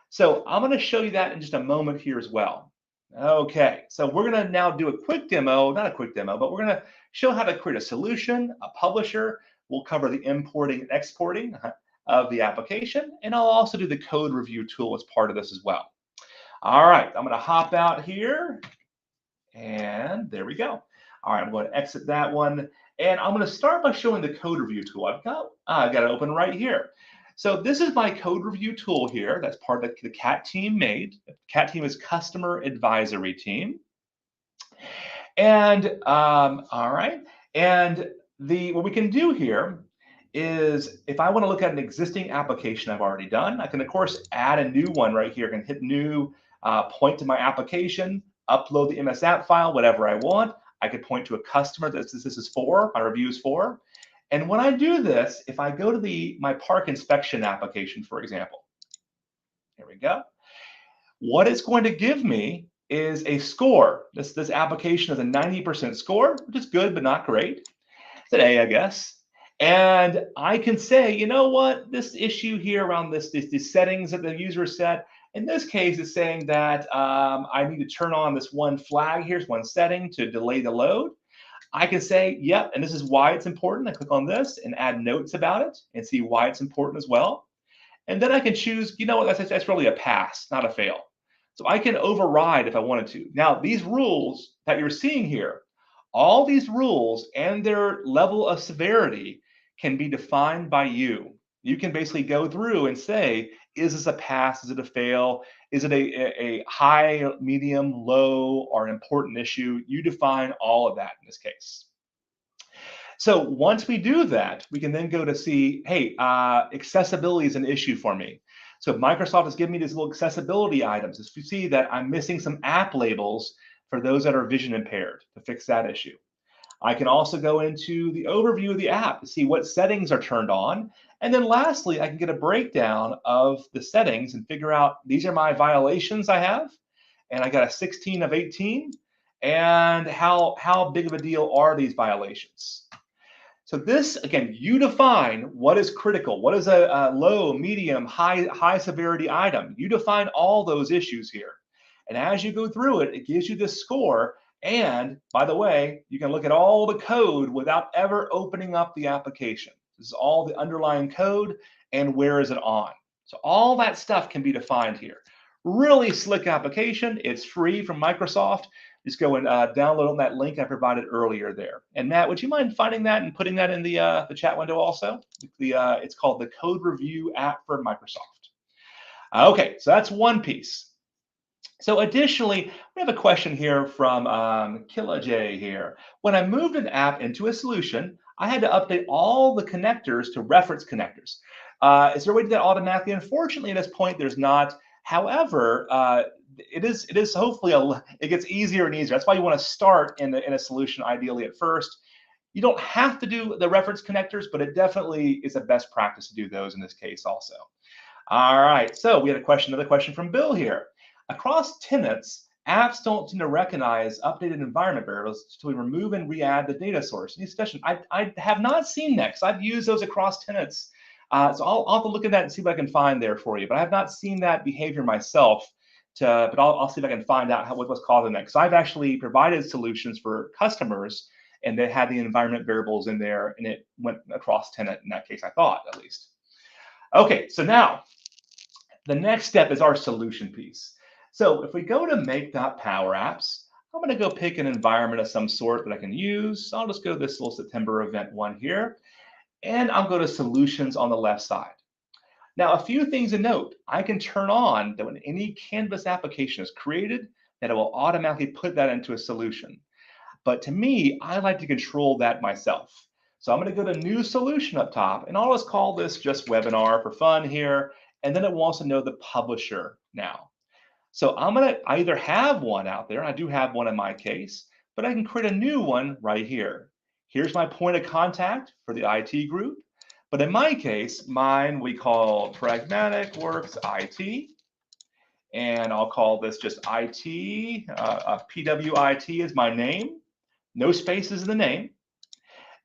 A: So I'm going to show you that in just a moment here as well. Okay, so we're going to now do a quick demo, not a quick demo, but we're going to show how to create a solution, a publisher. We'll cover the importing and exporting of the application, and I'll also do the code review tool as part of this as well. All right, I'm going to hop out here, and there we go. All right, I'm going to exit that one, and I'm going to start by showing the code review tool. I've got it open right here. So this is my code review tool here. That's part of the CAT team made. The CAT team is Customer Advisory Team. And all right, and what we can do here is if I want to look at an existing application I've already done, I can of course add a new one right here. I can hit new, point to my application, upload the MS app file, whatever I want. I could point to a customer that this is for, my review is for. And when I do this, if I go to my park inspection application, for example, here we go. What it's going to give me is a score. This application is a 90% score, which is good, but not great. It's an A, I guess. And I can say, you know what, this issue here around these settings that the user set, in this case, it's saying that I need to turn on this one flag. Here's one setting to delay the load. I can say, yep, and this is why it's important. I click on this and add notes about it and see why it's important as well. And then I can choose, you know what, that's really a pass, not a fail. So I can override if I wanted to. Now, these rules that you're seeing here, all these rules and their level of severity can be defined by you. You can basically go through and say, is this a pass? Is it a fail? Is it a high, medium, low, or an important issue? You define all of that in this case. So once we do that, we can then go to see, hey, accessibility is an issue for me. So Microsoft has given me these little accessibility items. As you see that I'm missing some app labels for those that are vision impaired to fix that issue. I can also go into the overview of the app to see what settings are turned on. And then lastly, I can get a breakdown of the settings and figure out these are my violations I have. And I got a 16 of 18. And how big of a deal are these violations? So this, again, you define what is critical, what is a low, medium, high severity item. You define all those issues here. And as you go through it, it gives you this score. And by the way, you can look at all the code without ever opening up the application. This is all the underlying code and where is it on. So all that stuff can be defined here. Really slick application. It's free from Microsoft. Just go and download on that link I provided earlier there. And Matt, would you mind finding that and putting that in the chat window also? It's called the Code Review app for Microsoft. Okay, so that's one piece. So additionally, we have a question here from Killa J here. When I moved an app into a solution, I had to update all the connectors to reference connectors. Is there a way to do that automatically? Unfortunately, at this point, there's not. However, it is hopefully it gets easier and easier. That's why you want to start in a solution ideally at first. You don't have to do the reference connectors, but it definitely is a best practice to do those in this case also. All right, so we had another question from Bill here. Across tenants, apps don't tend to recognize updated environment variables until we remove and re-add the data source. I have not seen that because I've used those across tenants. So I'll have to look at that and see what I can find there for you. But I have not seen that behavior myself. But I'll see if I can find out what's causing that. Because I've actually provided solutions for customers, and they had the environment variables in there, and it went across tenant in that case, I thought, at least. Okay, so now the next step is our solution piece. So if we go to make.power apps, I'm going to go pick an environment of some sort that I can use. So I'll just go to this little September event one here, and I'll go to solutions on the left side. Now, a few things to note. I can turn on that when any Canvas application is created, that it will automatically put that into a solution. But to me, I like to control that myself. So I'm going to go to new solution up top, and I'll just call this just webinar for fun here. And then it wants to know the publisher now. So I'm going to either have one out there, and I do have one in my case, but I can create a new one right here. Here's my point of contact for the IT group. But in my case, mine we call Pragmatic Works IT. And I'll call this just IT. PWIT is my name. No spaces in the name.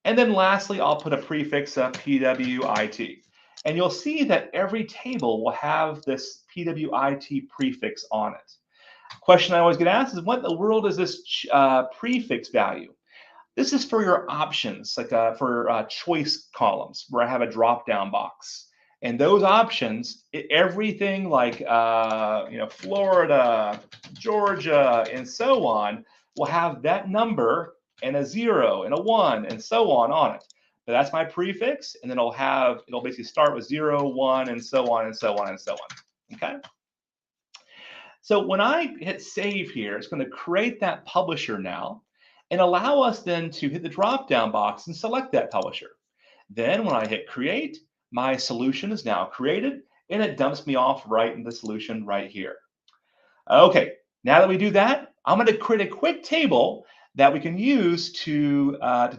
A: And then lastly, I'll put a prefix of PWIT. And you'll see that every table will have this PWIT prefix on it. Question I always get asked is, what in the world is this prefix value? This is for your options, like for choice columns, where I have a drop-down box. And those options, everything like Florida, Georgia, and so on, will have that number and a 0 and a 1 and so on it. But that's my prefix, and then it'll basically start with 0, 1, and so on and so on and so on. Okay. So when I hit save here, it's going to create that publisher now and allow us then to hit the drop-down box and select that publisher. Then when I hit create, my solution is now created, and it dumps me off right in the solution right here. Okay, now that we do that, I'm going to create a quick table that we can use to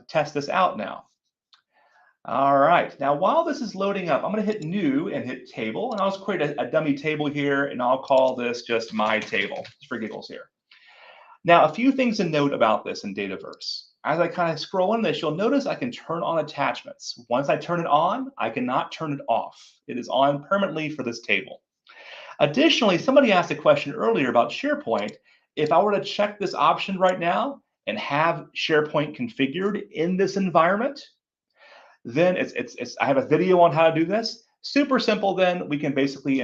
A: test this out now. All right, now while this is loading up, I'm going to hit new and hit table, and I'll just create a dummy table here, and I'll call this just my table, just for giggles here. Now, a few things to note about this in Dataverse. as I kind of scroll in this, you'll notice I can turn on attachments. Once I turn it on, I cannot turn it off. It is on permanently for this table. Additionally, somebody asked a question earlier about SharePoint. If I were to check this option right now and have SharePoint configured in this environment, then I have a video on how to do this. Super simple. Then we can basically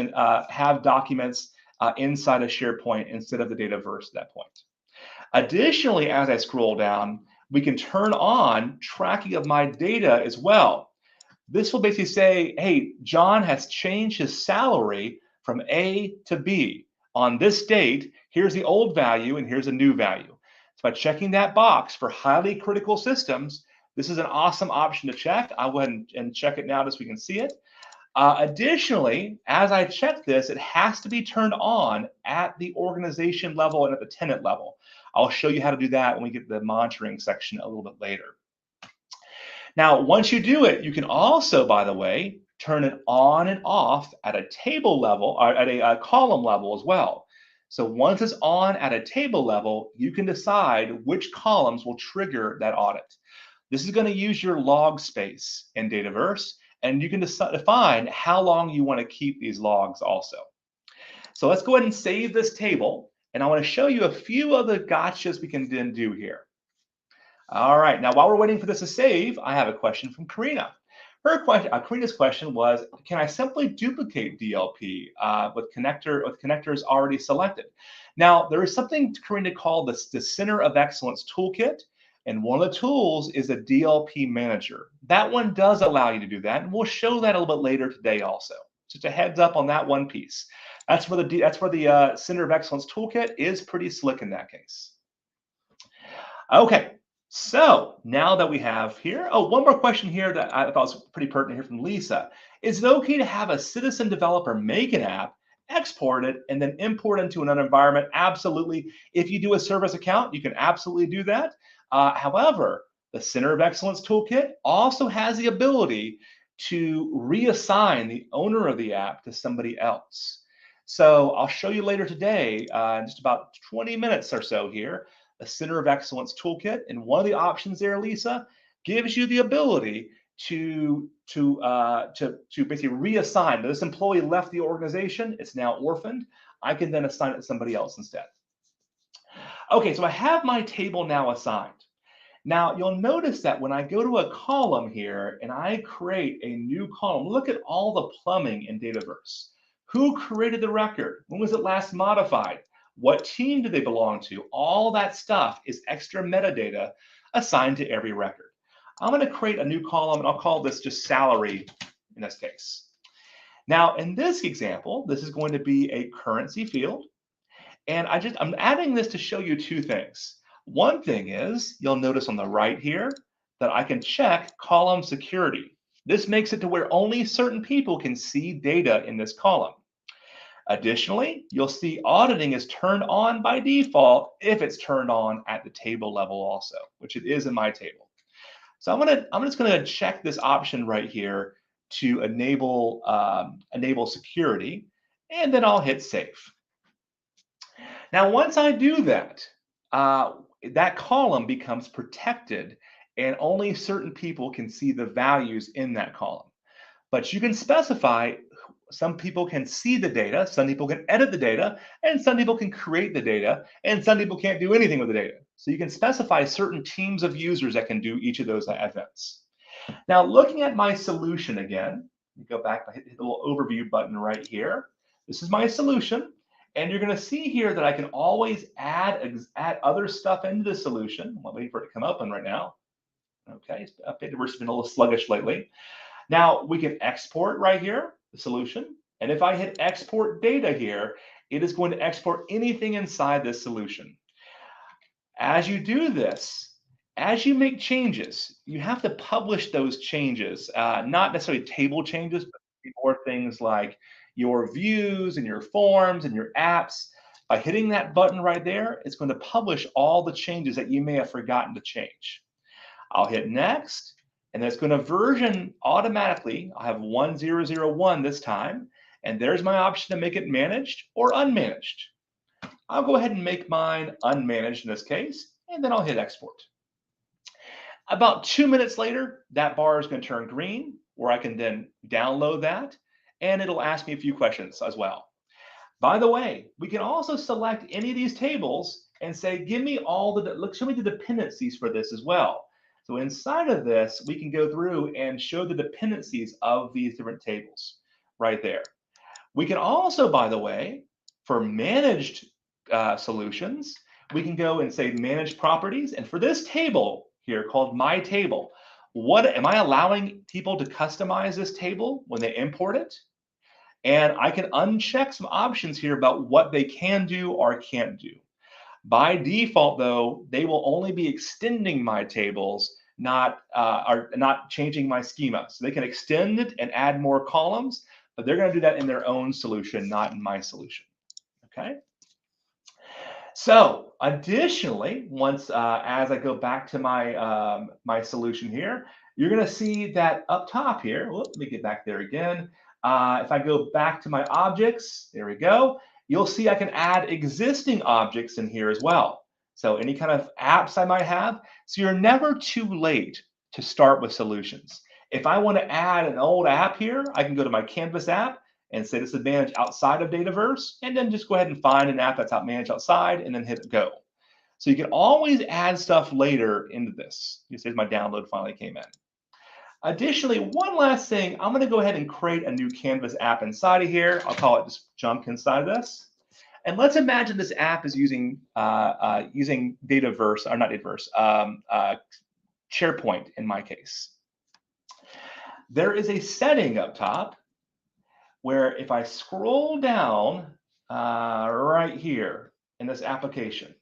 A: have documents inside of SharePoint instead of the Dataverse at that point. Additionally, as I scroll down, we can turn on tracking of my data as well. This will basically say, hey, John has changed his salary from A to B. On this date, here's the old value and here's a new value. So by checking that box for highly critical systems, this is an awesome option to check. I'll go ahead and check it now just so we can see it. Additionally, as I check this, it has to be turned on at the organization level and at the tenant level. I'll show you how to do that when we get to the monitoring section a little bit later. Now, once you do it, you can also, by the way, turn it on and off at a table level or at a column level as well. So once it's on at a table level, you can decide which columns will trigger that audit. This is going to use your log space in Dataverse, and you can define how long you want to keep these logs also. So let's go ahead and save this table, and I want to show you a few of the gotchas we can then do here. All right, now while we're waiting for this to save, I have a question from Karina. Karina's question was, can I simply duplicate DLP with connectors already selected? Now, there is something, Karina, called the Center of Excellence Toolkit, and one of the tools is a DLP manager. That one does allow you to do that, and we'll show that a little bit later today also. Just a heads up on that one piece. That's where the Center of Excellence Toolkit is pretty slick in that case. Okay. So now that we have here, one more question here that I thought was pretty pertinent here from Lisa. Is it okay to have a citizen developer make an app, export it, and then import it into another environment? Absolutely. If you do a service account, you can absolutely do that. However, the Center of Excellence Toolkit also has the ability to reassign the owner of the app to somebody else. So I'll show you later today, in just about 20 minutes or so here, the Center of Excellence Toolkit, and one of the options there, Lisa, gives you the ability to basically reassign. This employee left the organization; it's now orphaned. I can then assign it to somebody else instead. Okay, so I have my table now assigned. Now you'll notice that when I go to a column here and I create a new column, look at all the plumbing in Dataverse. Who created the record? When was it last modified? What team do they belong to? All that stuff is extra metadata assigned to every record. I'm going to create a new column, and I'll call this just salary in this case. Now, in this example, this is going to be a currency field. And I'm adding this to show you two things. One thing is, you'll notice on the right here that I can check column security. This makes it to where only certain people can see data in this column. Additionally, you'll see auditing is turned on by default if it's turned on at the table level also, which it is in my table. So I'm just going to check this option right here to enable security, and then I'll hit save. Now, once I do that, that column becomes protected, and only certain people can see the values in that column. But you can specify. Some people can see the data, some people can edit the data, and some people can create the data, and some people can't do anything with the data. So you can specify certain teams of users that can do each of those events. Now, looking at my solution again, go back, hit the little overview button right here. This is my solution, and you're going to see here that I can always add other stuff into the solution. I'm waiting for it to come open right now. Okay, Dataverse has been a little sluggish lately. Now, we can export right here, the solution. And if I hit export data here, it is going to export anything inside this solution. As you do this, as you make changes, you have to publish those changes, not necessarily table changes, but more things like your views and your forms and your apps. By hitting that button right there, it's going to publish all the changes that you may have forgotten to change. I'll hit next. And it's going to version automatically. I have 1001 this time. And there's my option to make it managed or unmanaged. I'll go ahead and make mine unmanaged in this case, and then I'll hit export. About 2 minutes later, that bar is going to turn green, where I can then download that, and it'll ask me a few questions as well. By the way, we can also select any of these tables and say, give me all the, show me the dependencies for this as well. So inside of this, we can go through and show the dependencies of these different tables right there. We can also, by the way, for managed solutions, we can go and say manage properties. And for this table here called my table, what am I allowing people to customize this table when they import it? And I can uncheck some options here about what they can do or can't do. By default, though, they will only be extending my tables, not changing my schema. So they can extend it and add more columns, but they're going to do that in their own solution, not in my solution. Okay. So additionally, once as I go back to my my solution here, you're going to see that up top here. Whoop, let me get back there again. If I go back to my objects, there we go. You'll see I can add existing objects in here as well. So any kind of apps I might have. So you're never too late to start with solutions. If I want to add an old app here, I can go to my Canvas app and say this is managed outside of Dataverse, and then just go ahead and find an app that's managed outside and then hit go. So you can always add stuff later into this. You see my download finally came in. Additionally, one last thing, I'm going to go ahead and create a new Canvas app inside of here. I'll call it just junk inside of this. And let's imagine this app is using Dataverse, or not Dataverse, SharePoint in my case. There is a setting up top where if I scroll down right here in this application,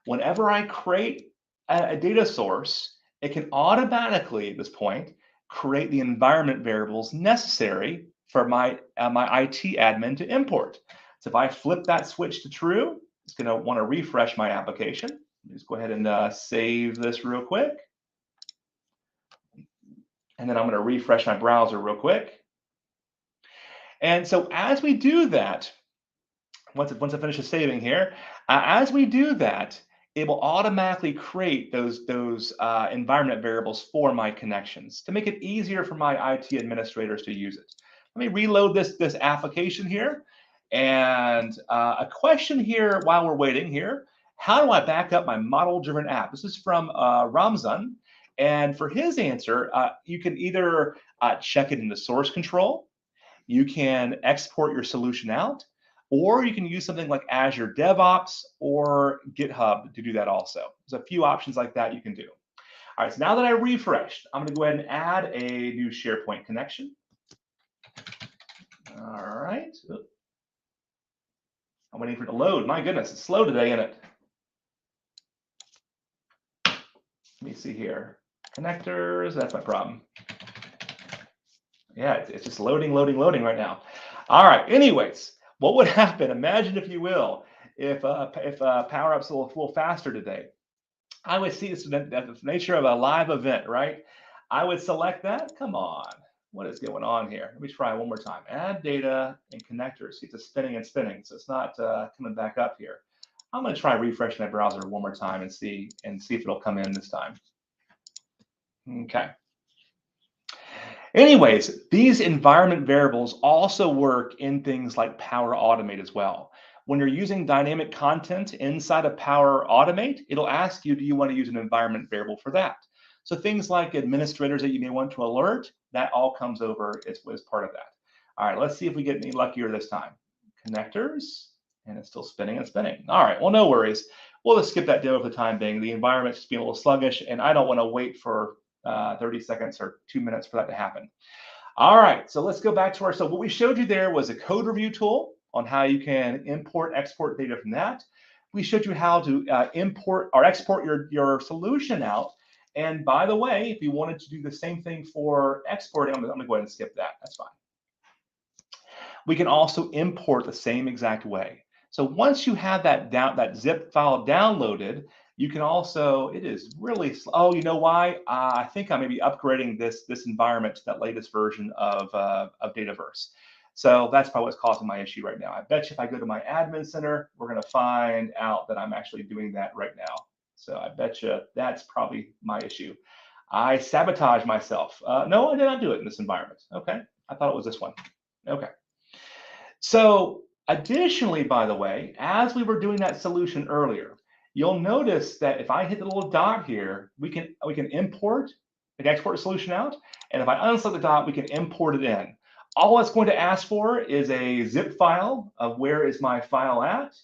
A: whenever I create a data source, it can automatically at this point create the environment variables necessary for my my IT admin to import. So if I flip that switch to true, it's going to want to refresh my application. Let me just go ahead and save this real quick. And then I'm going to refresh my browser real quick. And so as we do that, once it finishes saving here, as we do that, it will automatically create those environment variables for my connections to make it easier for my IT administrators to use it. Let me reload this application here. And a question here while we're waiting here, how do I back up my model-driven app? This is from Ramzan. And for his answer, you can either check it in the source control, you can export your solution out, or you can use something like Azure DevOps or GitHub to do that also. There's a few options like that you can do. All right, so now that I refreshed, I'm going to go ahead and add a new SharePoint connection. All right. I'm waiting for it to load. My goodness, it's slow today, isn't it? Let me see here. Connectors, that's my problem. Yeah, it's just loading right now. All right, anyways, what would happen, imagine if you will, if Power Up's a little faster today. I would see this the nature of a live event, right? I would select that. Come on, what is going on here? Let me try one more time. Add data and connectors. See, it's spinning and spinning, so it's not coming back up here. I'm going to try refreshing my browser one more time and see if it'll come in this time. Okay. Anyways, these environment variables also work in things like Power Automate as well. When you're using dynamic content inside of Power Automate, it'll ask you, do you want to use an environment variable for that? So things like administrators that you may want to alert, that all comes over as part of that. All right, let's see if we get any luckier this time. Connectors, and it's still spinning and spinning. All right, well, no worries. We'll just skip that demo for the time being. The environment's just being a little sluggish, and I don't want to wait for 30 seconds or 2 minutes for that to happen. All right, so let's go back to so what we showed you there was a code review tool on how you can import, export data from that. We showed you how to import or export your solution out. And by the way, if you wanted to do the same thing for exporting, I'm gonna go ahead and skip that, that's fine. We can also import the same exact way. So once you have that zip file downloaded, you can also, it is really, oh, you know why? I think I may be upgrading this environment to that latest version of Dataverse. So that's probably what's causing my issue right now. I bet you if I go to my admin center, we're going to find out that I'm actually doing that right now. So I bet you that's probably my issue. I sabotage myself. No, I did not do it in this environment. Okay, I thought it was this one. Okay. So additionally, by the way, as we were doing that solution earlier, you'll notice that if I hit the little dot here, we can import, like export the solution out. And if I unselect the dot, we can import it in. All it's going to ask for is a zip file of where is my file at.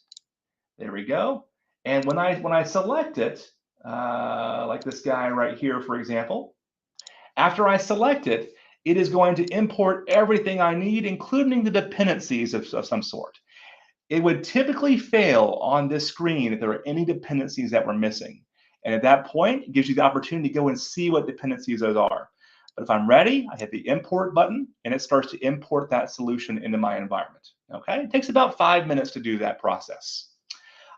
A: There we go. And when I select it, like this guy right here, for example, after I select it, it is going to import everything I need, including the dependencies of some sort. It would typically fail on this screen if there are any dependencies that were missing. And at that point, it gives you the opportunity to go and see what dependencies those are. But if I'm ready, I hit the import button and it starts to import that solution into my environment. Okay, it takes about 5 minutes to do that process.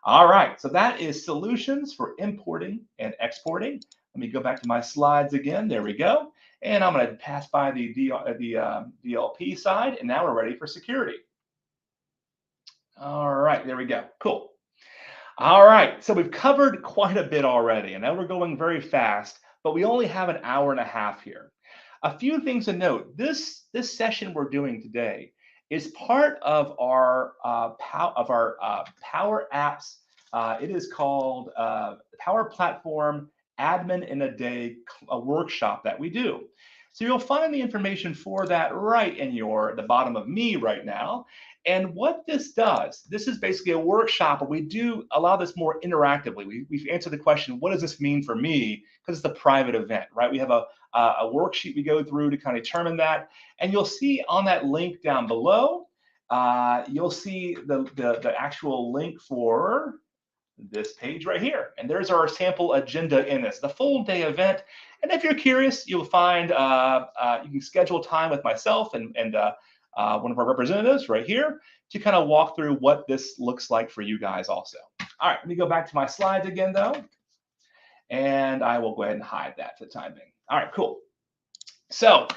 A: All right, so that is solutions for importing and exporting. Let me go back to my slides again. There we go. And I'm going to pass by the DLP side, and now we're ready for security. All right, there we go. Cool. All right, so we've covered quite a bit already, and now we're going very fast, but we only have an hour and a half here. A few things to note. This session we're doing today is part of our Power Apps. It is called Power Platform Admin in a Day, a workshop that we do. So you'll find the information for that right in the bottom of me right now. And what this does, this is basically a workshop where we do allow this more interactively. We've answered the question, what does this mean for me? Because it's a private event, right? We have a worksheet we go through to kind of determine that. And you'll see on that link down below, you'll see the actual link for this page right here. And there's our sample agenda in this, the full day event. And if you're curious, you'll find you can schedule time with myself and one of our representatives right here to kind of walk through what this looks like for you guys also. All right, let me go back to my slides again though. And I will go ahead and hide that for the time being. All right, cool. So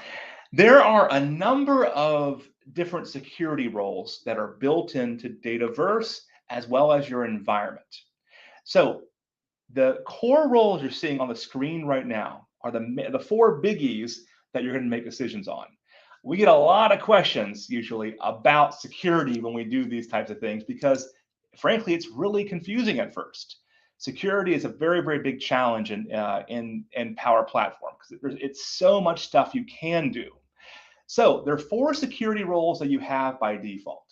A: there are a number of different security roles that are built into Dataverse as well as your environment. So the core roles you're seeing on the screen right now are the 4 biggies that you're going to make decisions on. We get a lot of questions usually about security when we do these types of things because frankly, it's really confusing at first. Security is a very, very big challenge in Power Platform because it's so much stuff you can do. So there are 4 security roles that you have by default.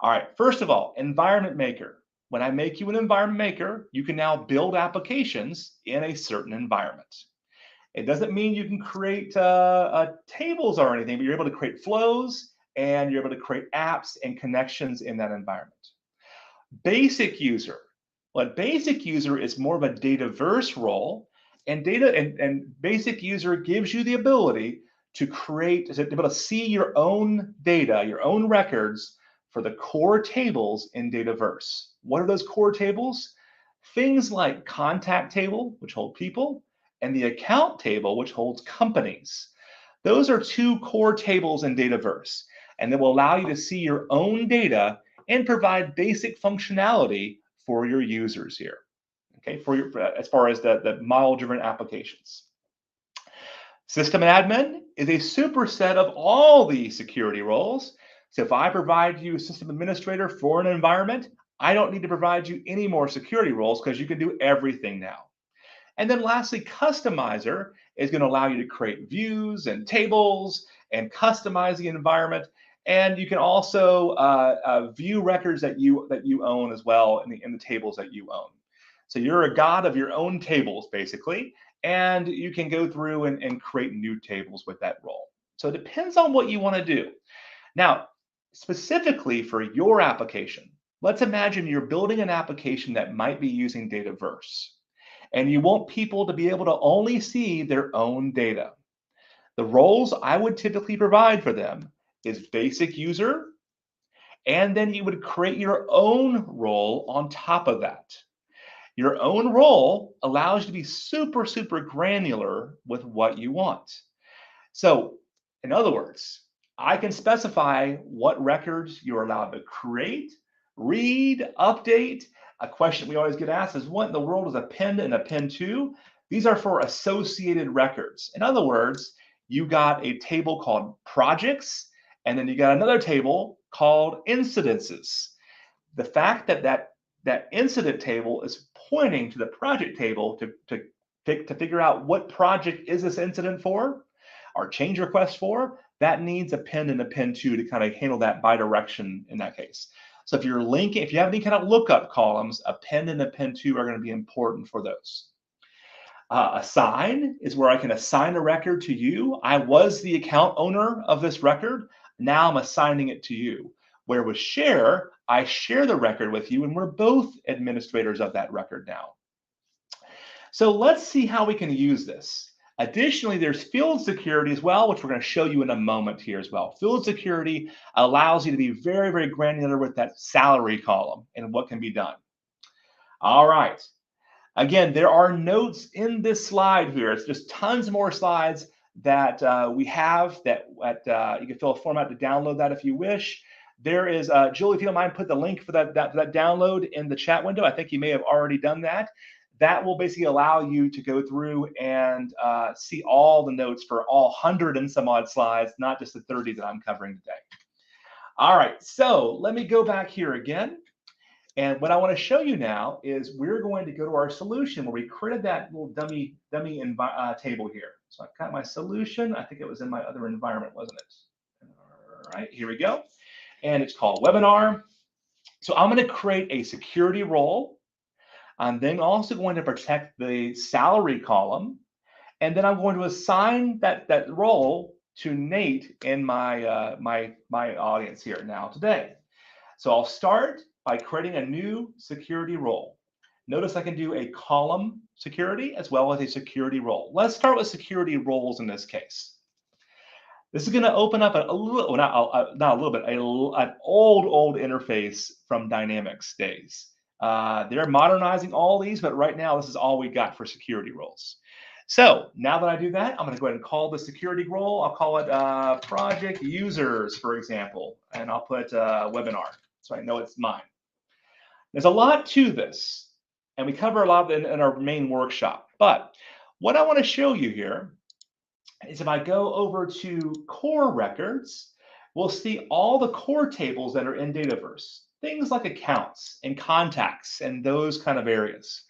A: All right, first of all, environment maker. When I make you an environment maker, you can now build applications in a certain environment. It doesn't mean you can create tables or anything, but you're able to create flows and you're able to create apps and connections in that environment. Basic user. Well, basic user is more of a Dataverse role, and basic user gives you the ability to be able to see your own data, your own records for the core tables in Dataverse. What are those core tables? Things like contact table, which hold people, and the account table, which holds companies. Those are 2 core tables in Dataverse, and they will allow you to see your own data and provide basic functionality for your users here. Okay, as far as the model-driven applications. System admin is a superset of all the security roles. So if I provide you a system administrator for an environment, I don't need to provide you any more security roles because you can do everything now. And then lastly, customizer is going to allow you to create views and tables and customize the environment. And you can also view records that you own as well in the tables that you own. So you're a god of your own tables, basically, and you can go through and create new tables with that role. So it depends on what you want to do. Now, specifically for your application, let's imagine you're building an application that might be using Dataverse, and you want people to be able to only see their own data. The roles I would typically provide for them is basic user, and then you would create your own role on top of that. Your own role allows you to be super, super granular with what you want. So in other words, I can specify what records you're allowed to create, read, update. A question we always get asked is what in the world is append and append to? These are for associated records. In other words, you got a table called projects, and then you got another table called incidences. The fact that that incident table is pointing to the project table to figure out what project is this incident for, or change request for, that needs a pin and a pin 2 to kind of handle that bidirection in that case. So if you're linking, if you have any kind of lookup columns, a pin and a pin 2 are going to be important for those. Assign is where I can assign a record to you. I was the account owner of this record. Now I'm assigning it to you. Where with share, I share the record with you, and we're both administrators of that record now. So let's see how we can use this. Additionally, there's field security as well, which we're going to show you in a moment here as well. Field security allows you to be very, very granular with that salary column and what can be done. All right. Again, there are notes in this slide here. It's just tons more slides that we have that you can fill a form out to download that if you wish. There is, Julie, if you don't mind, put the link for that download in the chat window. I think you may have already done that. That will basically allow you to go through and see all the notes for all 100 and some odd slides, not just the 30 that I'm covering today. All right, so let me go back here again. And what I want to show you now is we're going to go to our solution where we created that little dummy table here. So I've got my solution. I think it was in my other environment, wasn't it? All right, here we go. And it's called webinar. So I'm going to create a security role. I'm then also going to protect the salary column. And then I'm going to assign that role to Nate in my, my audience here now today. So I'll start by creating a new security role. Notice I can do a column security as well as a security role. Let's start with security roles in this case. This is going to open up an old interface from Dynamics days. They're modernizing all these, but right now this is all we got for security roles. So now that I do that, I'm going to go ahead and call the security role. I'll call it project users, for example, and I'll put webinar so I know it's mine. There's a lot to this, and we cover a lot in our main workshop. But what I want to show you here is if I go over to core records, we'll see all the core tables that are in Dataverse, things like accounts and contacts and those kind of areas.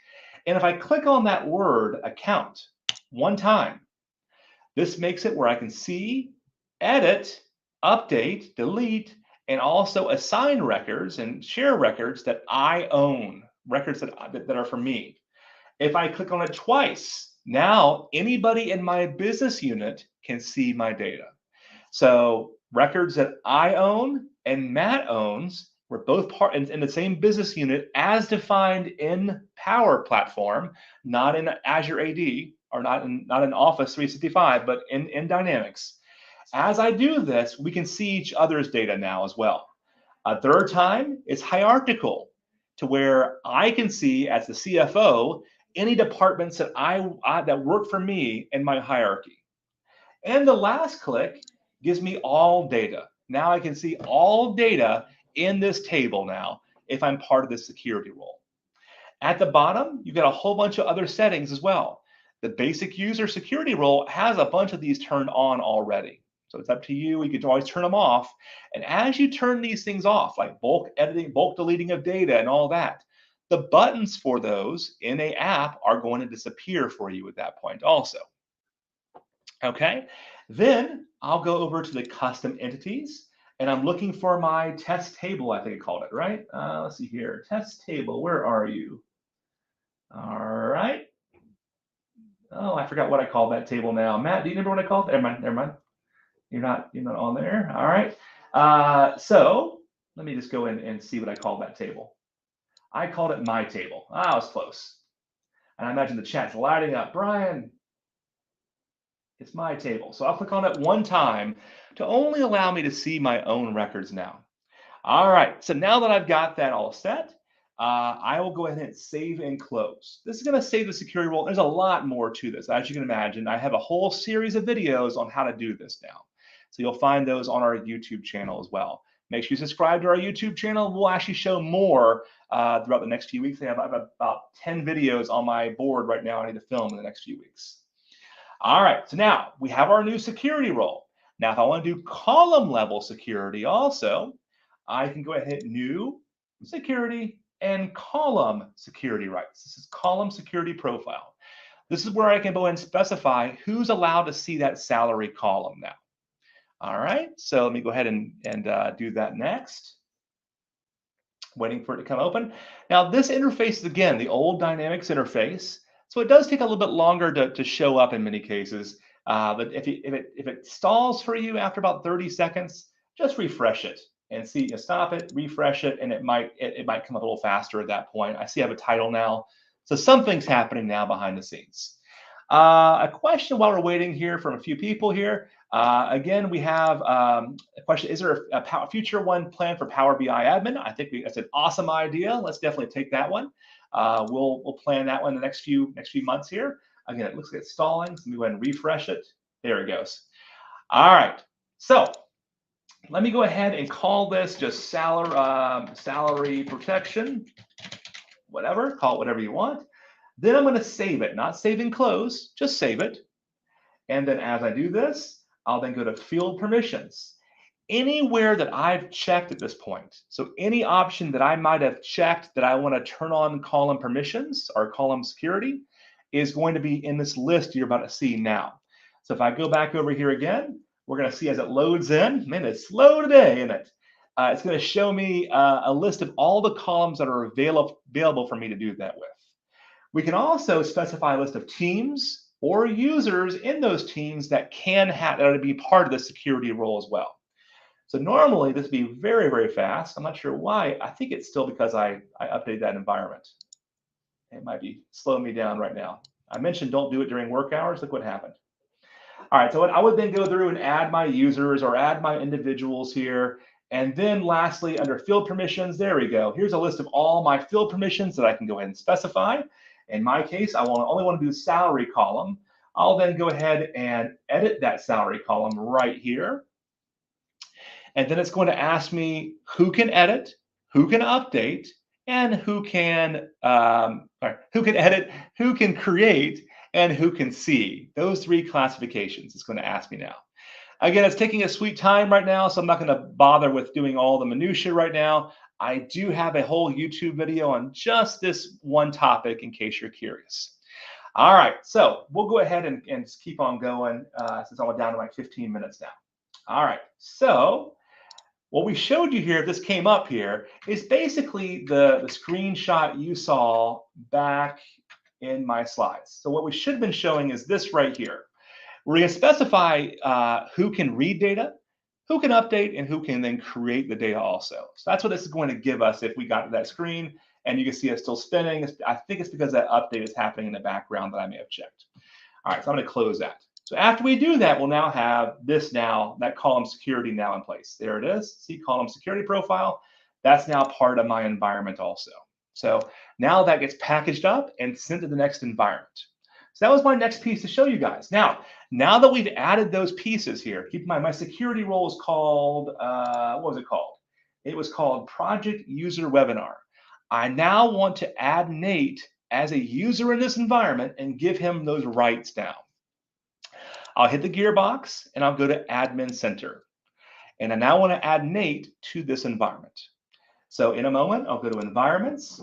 A: And if I click on that word account one time, this makes it where I can see, edit, update, delete, and also assign records and share records that I own, records that are for me. If I click on it twice, now anybody in my business unit can see my data. So records that I own and Matt owns, we're both part in the same business unit as defined in Power Platform, not in Azure AD or not in Office 365, but in Dynamics. As I do this, we can see each other's data now as well. A third time is hierarchical, to where I can see as the CFO any departments that that work for me in my hierarchy. And the last click gives me all data. Now I can see all data in this table now if I'm part of the security role. At the bottom, you've got a whole bunch of other settings as well. The basic user security role has a bunch of these turned on already. So it's up to you. You can always turn them off. And as you turn these things off, like bulk editing, bulk deleting of data and all that, the buttons for those in an app are going to disappear for you at that point also. Okay, then I'll go over to the custom entities, and I'm looking for my test table, I think I called it, right? Let's see here, test table, where are you? All right. Oh, I forgot what I called that table now. Matt, do you remember what I called it? Never mind. You're not on there. All right. So let me just go in and see what I called that table. I called it my table. I was close. And I imagine the chat's lighting up. Brian, it's my table. So I'll click on it one time to only allow me to see my own records now. All right. So now that I've got that all set, I will go ahead and save and close. This is going to save the security role. There's a lot more to this. As you can imagine, I have a whole series of videos on how to do this now. So you'll find those on our YouTube channel as well. Make sure you subscribe to our YouTube channel. We'll actually show more throughout the next few weeks. I have about 10 videos on my board right now I need to film in the next few weeks. All right, so now we have our new security role. Now, if I want to do column level security also, I can go ahead and hit New Security and Column Security Rights. This is Column Security Profile. This is where I can go and specify who's allowed to see that salary column now. All right, so let me go ahead and do that next. Waiting for it to come open. Now, this interface is, again, the old Dynamics interface. So it does take a little bit longer to show up in many cases. But if it stalls for you after about 30 seconds, just refresh it and see, stop it, refresh it, and it might come up a little faster at that point. I see I have a title now. So something's happening now behind the scenes. A question while we're waiting here from a few people here. Again, we have a question: is there a future one planned for Power BI admin? I think that's an awesome idea. Let's definitely take that one. We'll plan that one the next few months here. Again, it looks like it's stalling, so let me go ahead and refresh it. There it goes. All right, so let me go ahead and call this just salary protection, whatever. Call it whatever you want. Then I'm going to save it, not save and close, just save it. And then as I do this, I'll then go to field permissions. Anywhere that I've checked at this point, so any option that I might have checked that I want to turn on column permissions or column security is going to be in this list you're about to see now. So if I go back over here again, we're going to see as it loads in, man, it's slow today, isn't it? It's going to show me a list of all the columns that are available for me to do that with. We can also specify a list of teams or users in those teams that can be part of the security role as well. So normally this would be very, very fast. I'm not sure why. I think it's still because I updated that environment. It might be slowing me down right now. I mentioned don't do it during work hours. Look what happened. All right, so I would then go through and add my users or add my individuals here. And then lastly, under field permissions, there we go. Here's a list of all my field permissions that I can go ahead and specify. In my case, I only want to do the salary column. I'll then go ahead and edit that salary column right here. And then it's going to ask me who can edit, who can update, and who can edit, who can create, and who can see. Those three classifications it's going to ask me now. Again, it's taking a sweet time right now, so I'm not going to bother with doing all the minutiae right now. I do have a whole YouTube video on just this one topic in case you're curious. All right, so we'll go ahead and keep on going since I'm down to like 15 minutes now. All right, so what we showed you here, this came up here, is basically the screenshot you saw back in my slides. So what we should have been showing is this right here. We're going to specify who can read data, who can update, and who can then create the data also. So that's what this is going to give us if we got to that screen and you can see it still spinning. I think it's because that update is happening in the background that I may have checked. All right, so I'm going to close that. So after we do that, we'll now have that column security now in place. There it is. See, column security profile. That's now part of my environment also. So now that gets packaged up and sent to the next environment. So that was my next piece to show you guys. Now that we've added those pieces here, keep in mind my security role is called, what was it called? It was called Project User Webinar. I now want to add Nate as a user in this environment and give him those rights now. I'll hit the gearbox and I'll go to Admin Center. And I now want to add Nate to this environment. So in a moment, I'll go to Environments.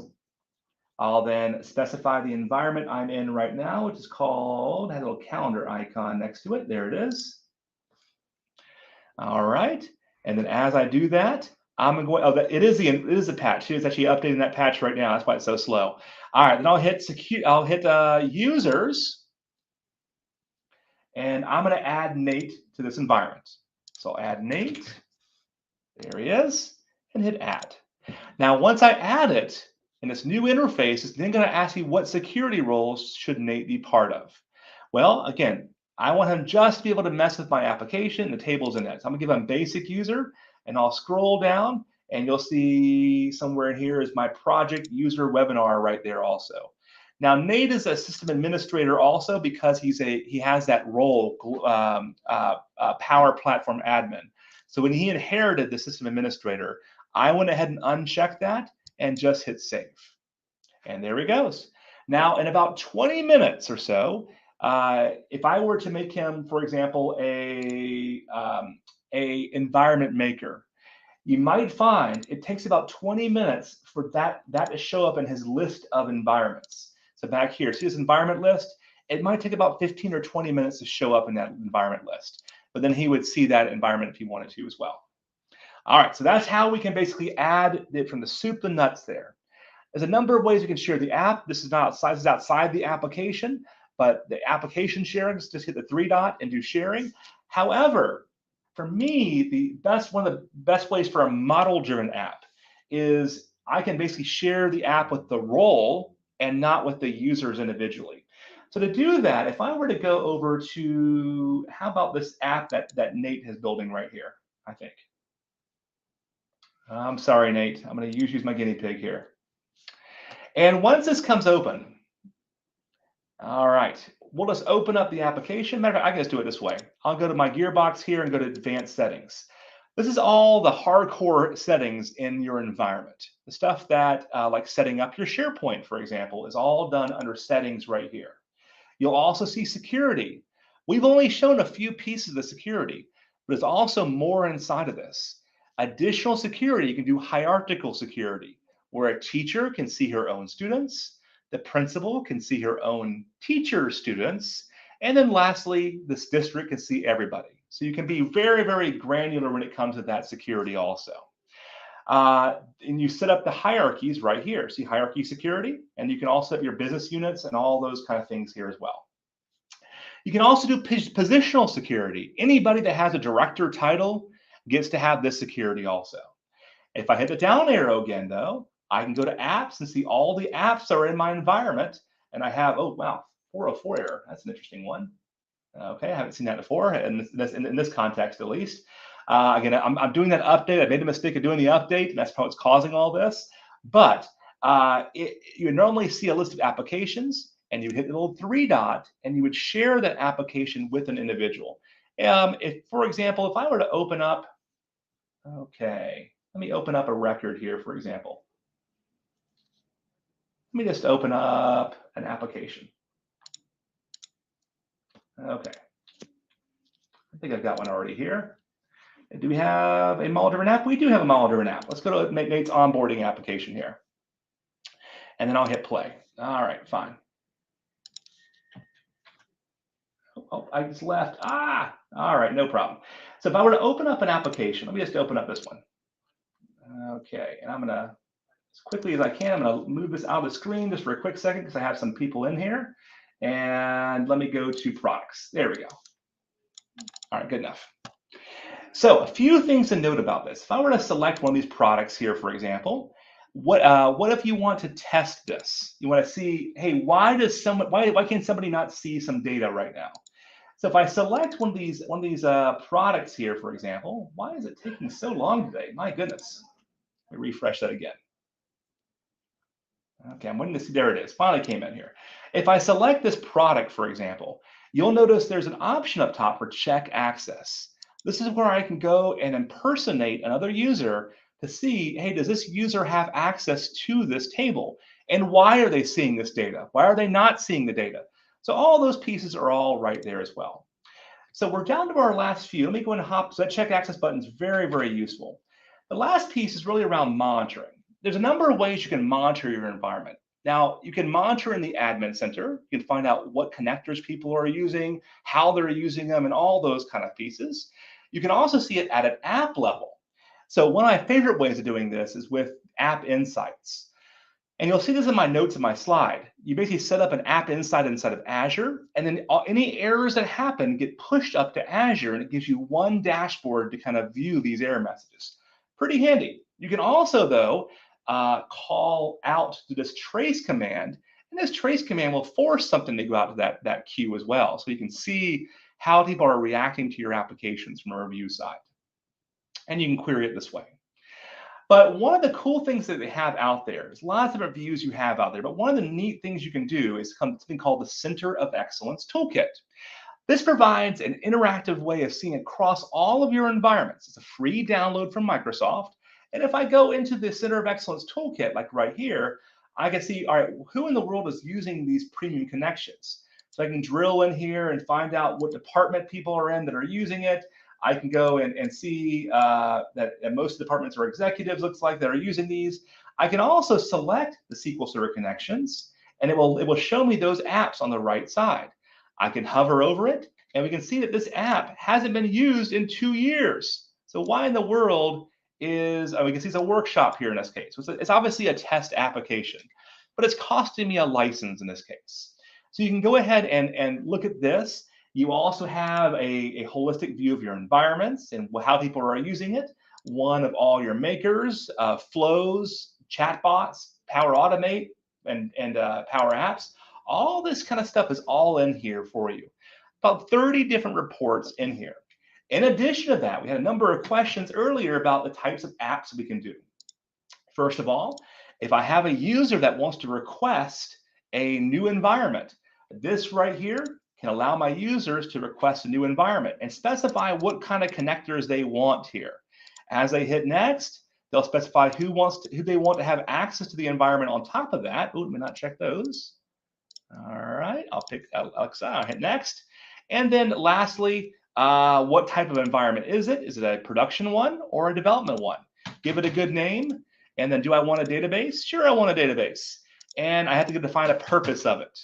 A: I'll then specify the environment I'm in right now, which is called, has a little calendar icon next to it. There it is. All right. And then as I do that, I'm going, it is a patch. It is actually updating that patch right now. That's why it's so slow. All right, then I'll hit users. And I'm going to add Nate to this environment. So I'll add Nate. There he is. And hit add. Now, once I add it, in this new interface, it's then going to ask you what security roles should Nate be part of. Well, again, I want him just to be able to mess with my application, the tables in that. So I'm going to give him basic user, and I'll scroll down, and you'll see somewhere in here is my project user webinar right there also. Now, Nate is a system administrator also because he has that role, Power Platform Admin. So when he inherited the system administrator, I went ahead and unchecked that and just hit save. And there he goes. Now, in about 20 minutes or so, if I were to make him, for example, a environment maker, you might find it takes about 20 minutes for that to show up in his list of environments. So back here, see this environment list? It might take about 15 or 20 minutes to show up in that environment list. But then he would see that environment if he wanted to as well. All right, so that's how we can basically add it from the soup to nuts there. There's a number of ways you can share the app. This is outside the application, but the application sharing is just hit the 3 dot and do sharing. However, for me, one of the best ways for a model-driven app is I can basically share the app with the role and not with the users individually. So to do that, if I were to go over to, how about this app that Nate is building right here, I think. I'm sorry, Nate. I'm going to use my guinea pig here. And once this comes open, all right, we'll just open up the application. Matter of fact, I can just do it this way. I'll go to my gearbox here and go to advanced settings. This is all the hardcore settings in your environment. The stuff that, like setting up your SharePoint, for example, is all done under settings right here. You'll also see security. We've only shown a few pieces of security, but there's also more inside of this. Additional security, you can do hierarchical security, where a teacher can see her own students, the principal can see her own teacher students, and then lastly, this district can see everybody. So you can be very, very granular when it comes to that security also. And you set up the hierarchies right here. See hierarchy security, and you can also have your business units and all those kind of things here as well. You can also do positional security. Anybody that has a director title gets to have this security also. If I hit the down arrow again, though, I can go to apps and see all the apps that are in my environment. And I have, oh, wow, 404 error. That's an interesting one. Okay, I haven't seen that before in this context, at least. Again, I'm doing that update. I made the mistake of doing the update, and that's probably what's causing all this. But you would normally see a list of applications, and you would hit the little 3 dot, and you would share that application with an individual. For example, if I were to open up, okay, let me open up a record here, for example. Let me just open up an application. Okay. I think I've got one already here. Do we have a model-driven app? We do have a model-driven app. Let's go to Nate's onboarding application here. And then I'll hit play. All right, fine. Oh, I just left. All right, no problem. So if I were to open up an application, let me just open up this one. Okay, and I'm going to, as quickly as I can, I'm going to move this out of the screen just for a quick second because I have some people in here. And let me go to products. There we go. All right, good enough. So a few things to note about this. If I were to select one of these products here, for example, what if you want to test this? You want to see, hey, why can somebody not see some data right now? So if I select one of these products here, for example, why is it taking so long today? My goodness. Let me refresh that again. Okay, I'm waiting to see. There it is. Finally came in here. If I select this product, for example, you'll notice there's an option up top for check access. This is where I can go and impersonate another user to see, hey, does this user have access to this table? And why are they seeing this data? Why are they not seeing the data? So all those pieces are all right there as well. So we're down to our last few. Let me go and hop. So that check access button is very, very useful. The last piece is really around monitoring. There's a number of ways you can monitor your environment. Now, you can monitor in the admin center. You can find out what connectors people are using, how they're using them, and all those kind of pieces. You can also see it at an app level. So one of my favorite ways of doing this is with App Insights. And you'll see this in my notes in my slide. You basically set up an App Insight inside of Azure, and then any errors that happen get pushed up to Azure, and it gives you one dashboard to kind of view these error messages. Pretty handy. You can also, though, call out to this trace command, and this trace command will force something to go out to that queue as well. So you can see how people are reacting to your applications from a review side. And you can query it this way. But one of the cool things that they have out there, there's lots of reviews you have out there, but one of the neat things you can do is something called the Center of Excellence Toolkit. This provides an interactive way of seeing across all of your environments. It's a free download from Microsoft, And if I go into the Center of Excellence Toolkit, like right here, I can see, all right, who in the world is using these premium connections? So I can drill in here and find out what department people are in that are using it. I can go and see that most departments or executives, looks like, that are using these. I can also select the SQL Server connections, and it will show me those apps on the right side. I can hover over it, and we can see that this app hasn't been used in 2 years. So why in the world is, we can see it's a workshop here in this case. It's obviously a test application, but it's costing me a license in this case. So you can go ahead and look at this. You also have a holistic view of your environments and how people are using it. One of all your makers, flows, chatbots, Power Automate, and Power Apps. All this kind of stuff is all in here for you. About 30 different reports in here. In addition to that, we had a number of questions earlier about the types of apps we can do. First of all, if I have a user that wants to request a new environment, this right here can allow my users to request a new environment and specify what kind of connectors they want here. As they hit next, they'll specify who they want to have access to the environment on top of that. Oh, let me not check those. All right, I'll pick Alexa, I'll hit next. And then lastly, what type of environment is it? Is it a production one or a development one? Give it a good name. And then do I want a database? Sure, I want a database. And I have to define a purpose of it.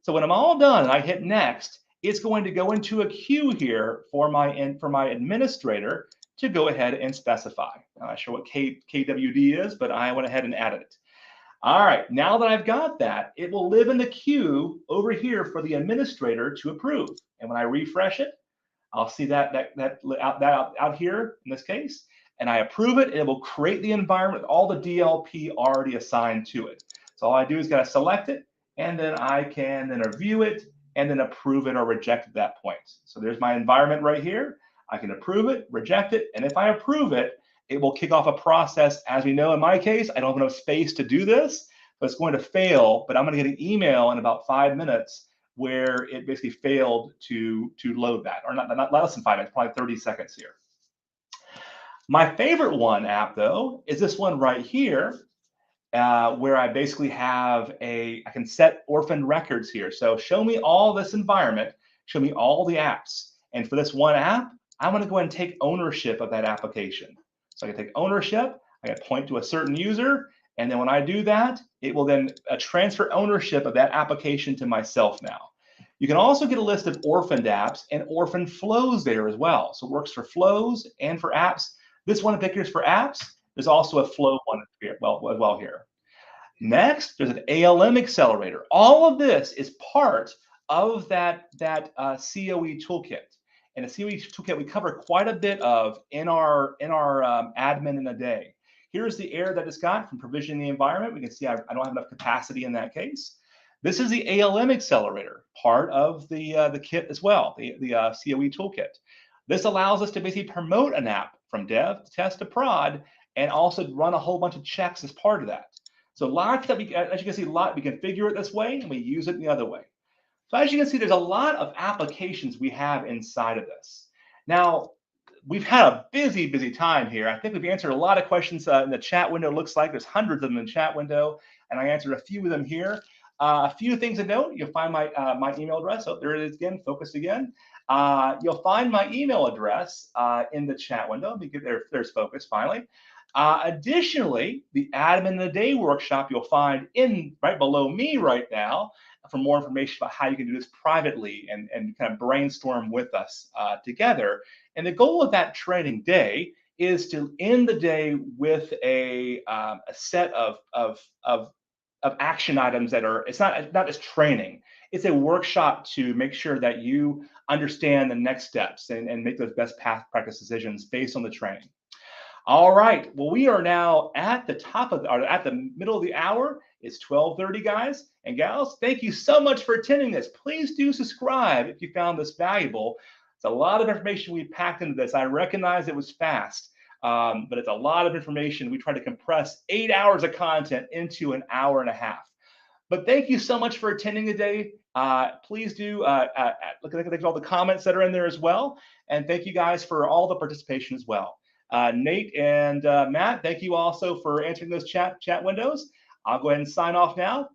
A: So when I'm all done and I hit next, it's going to go into a queue here for my administrator to go ahead and specify. I'm not sure what KWD is, but I went ahead and added it. All right, now that I've got that, it will live in the queue over here for the administrator to approve. And when I refresh it, I'll see that out here in this case, and I approve it, and it will create the environment with all the DLP already assigned to it. So all I do is got to select it, and then I can then review it and then approve it or reject at that point. So there's my environment right here. I can approve it, reject it, and if I approve it, it will kick off a process. As we know, in my case, I don't have enough space to do this, so it's going to fail, but I'm going to get an email in about 5 minutes where it basically failed to load that, or not less than 5 minutes, probably 30 seconds here. My favorite app though, is this one right here, where I basically have I can set orphan records here. So show me all this environment, show me all the apps. And for this one app, I want to go ahead and take ownership of that application. So I can take ownership, I can point to a certain user, and then when I do that, it will then transfer ownership of that application to myself now. You can also get a list of orphaned apps and orphan flows there as well. So it works for flows and for apps. This one in particular is for apps. There's also a flow one here, well here. Next, there's an ALM accelerator. All of this is part of that COE toolkit. And the COE toolkit we cover quite a bit of in our admin in a day. Here's the error that it's got from provisioning the environment. We can see I don't have enough capacity in that case. This is the ALM accelerator, part of the kit as well, the COE toolkit. This allows us to basically promote an app from dev to test to prod, and also run a whole bunch of checks as part of that. So lots that as you can see, we configure it this way and we use it the other way. So as you can see, there's a lot of applications we have inside of this. Now, we've had a busy time here. I think we've answered a lot of questions in the chat window. It looks like there's hundreds of them in the chat window, and I answered a few of them here. A few things to note: you'll find my email address. Oh, there it is again. Focused again. You'll find my email address in the chat window. There's Focus finally. Additionally, the Admin in a Day workshop you'll find right below me right now for more information about how you can do this privately and kind of brainstorm with us together. And the goal of that training day is to end the day with a set of action items that are, it's not just training, it's a workshop to make sure that you understand the next steps and make those best practice decisions based on the training. All right, well, we are now at the middle of the hour. It's 12:30, guys and gals. Thank you so much for attending this. Please do subscribe if you found this valuable. It's a lot of information we packed into this. I recognize it was fast, but it's a lot of information. We tried to compress 8 hours of content into an hour and a half. But thank you so much for attending today. Please do look at all the comments that are in there as well. And thank you guys for all the participation as well. Nate and Matt, thank you also for answering those chat windows. I'll go ahead and sign off now.